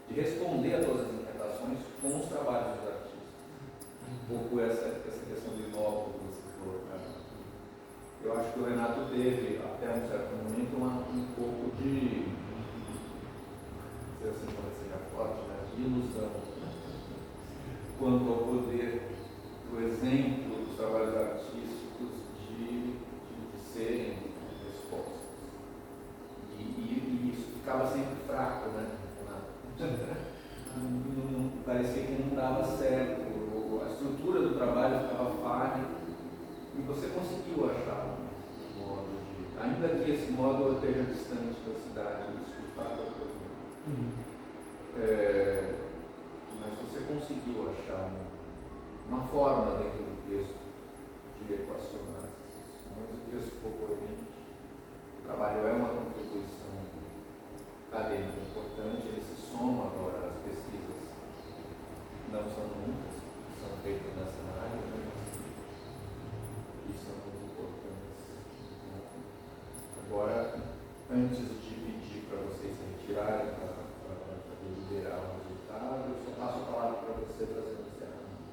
de responder a todas as inquietações com os trabalhos dos artistas. Um pouco essa questão do imóvel que você colocava. Eu acho que o Renato teve, até um certo momento, um pouco de, assim, talvez seja forte, né, de ilusão quanto ao poder do exemplo dos trabalhos artísticos de serem respostas. E isso ficava sempre fraco, né? Parecia que não dava certo, a estrutura do trabalho ficava falha, e você conseguiu achar um modo de, ainda que esse modo esteja distante da cidade, isso de fato é possível. Mas você conseguiu achar uma forma dentro do texto de equacionar isso. Mas o texto ficou coerente. O trabalho é uma contribuição acadêmica importante, ele se soma agora às pesquisas, não são muitas, são feitas nessa área, mas são muito importantes. Agora, antes de pedir para vocês se retirarem para deliberar o resultado, eu só passo a palavra para você fazer o encerramento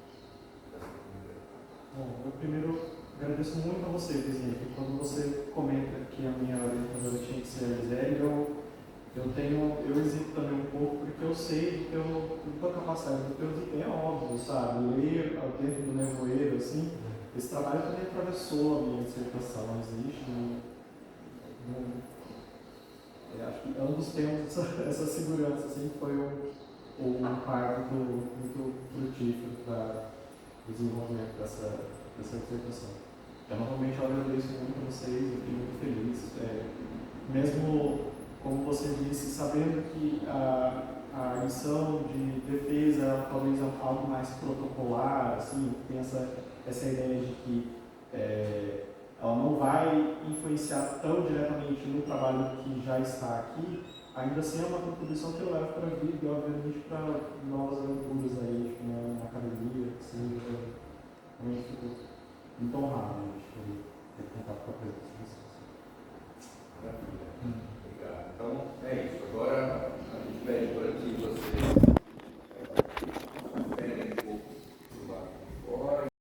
dessa primeira etapa. Bom, eu primeiro agradeço muito a você, Vizinho, que quando você comenta que a minha orientadora tinha que ser a Gisele, eu hesito também um pouco, porque eu sei do tua capacidade, do teu desempenho, é óbvio, sabe? Ler ao tempo do nevoeiro, assim, esse trabalho também atravessou a minha dissertação, não existe, acho que ambos temos essa segurança, assim, foi um parto muito frutífero para o desenvolvimento dessa dissertação. Eu novamente agradeço muito a vocês, eu fiquei muito feliz, mesmo como você disse, sabendo que a missão de defesa talvez é algo mais protocolar, assim, tem essa ideia de que ela não vai influenciar tão diretamente no trabalho que já está aqui, ainda assim é uma contribuição que eu levo para a vida e obviamente para novas aventuras aí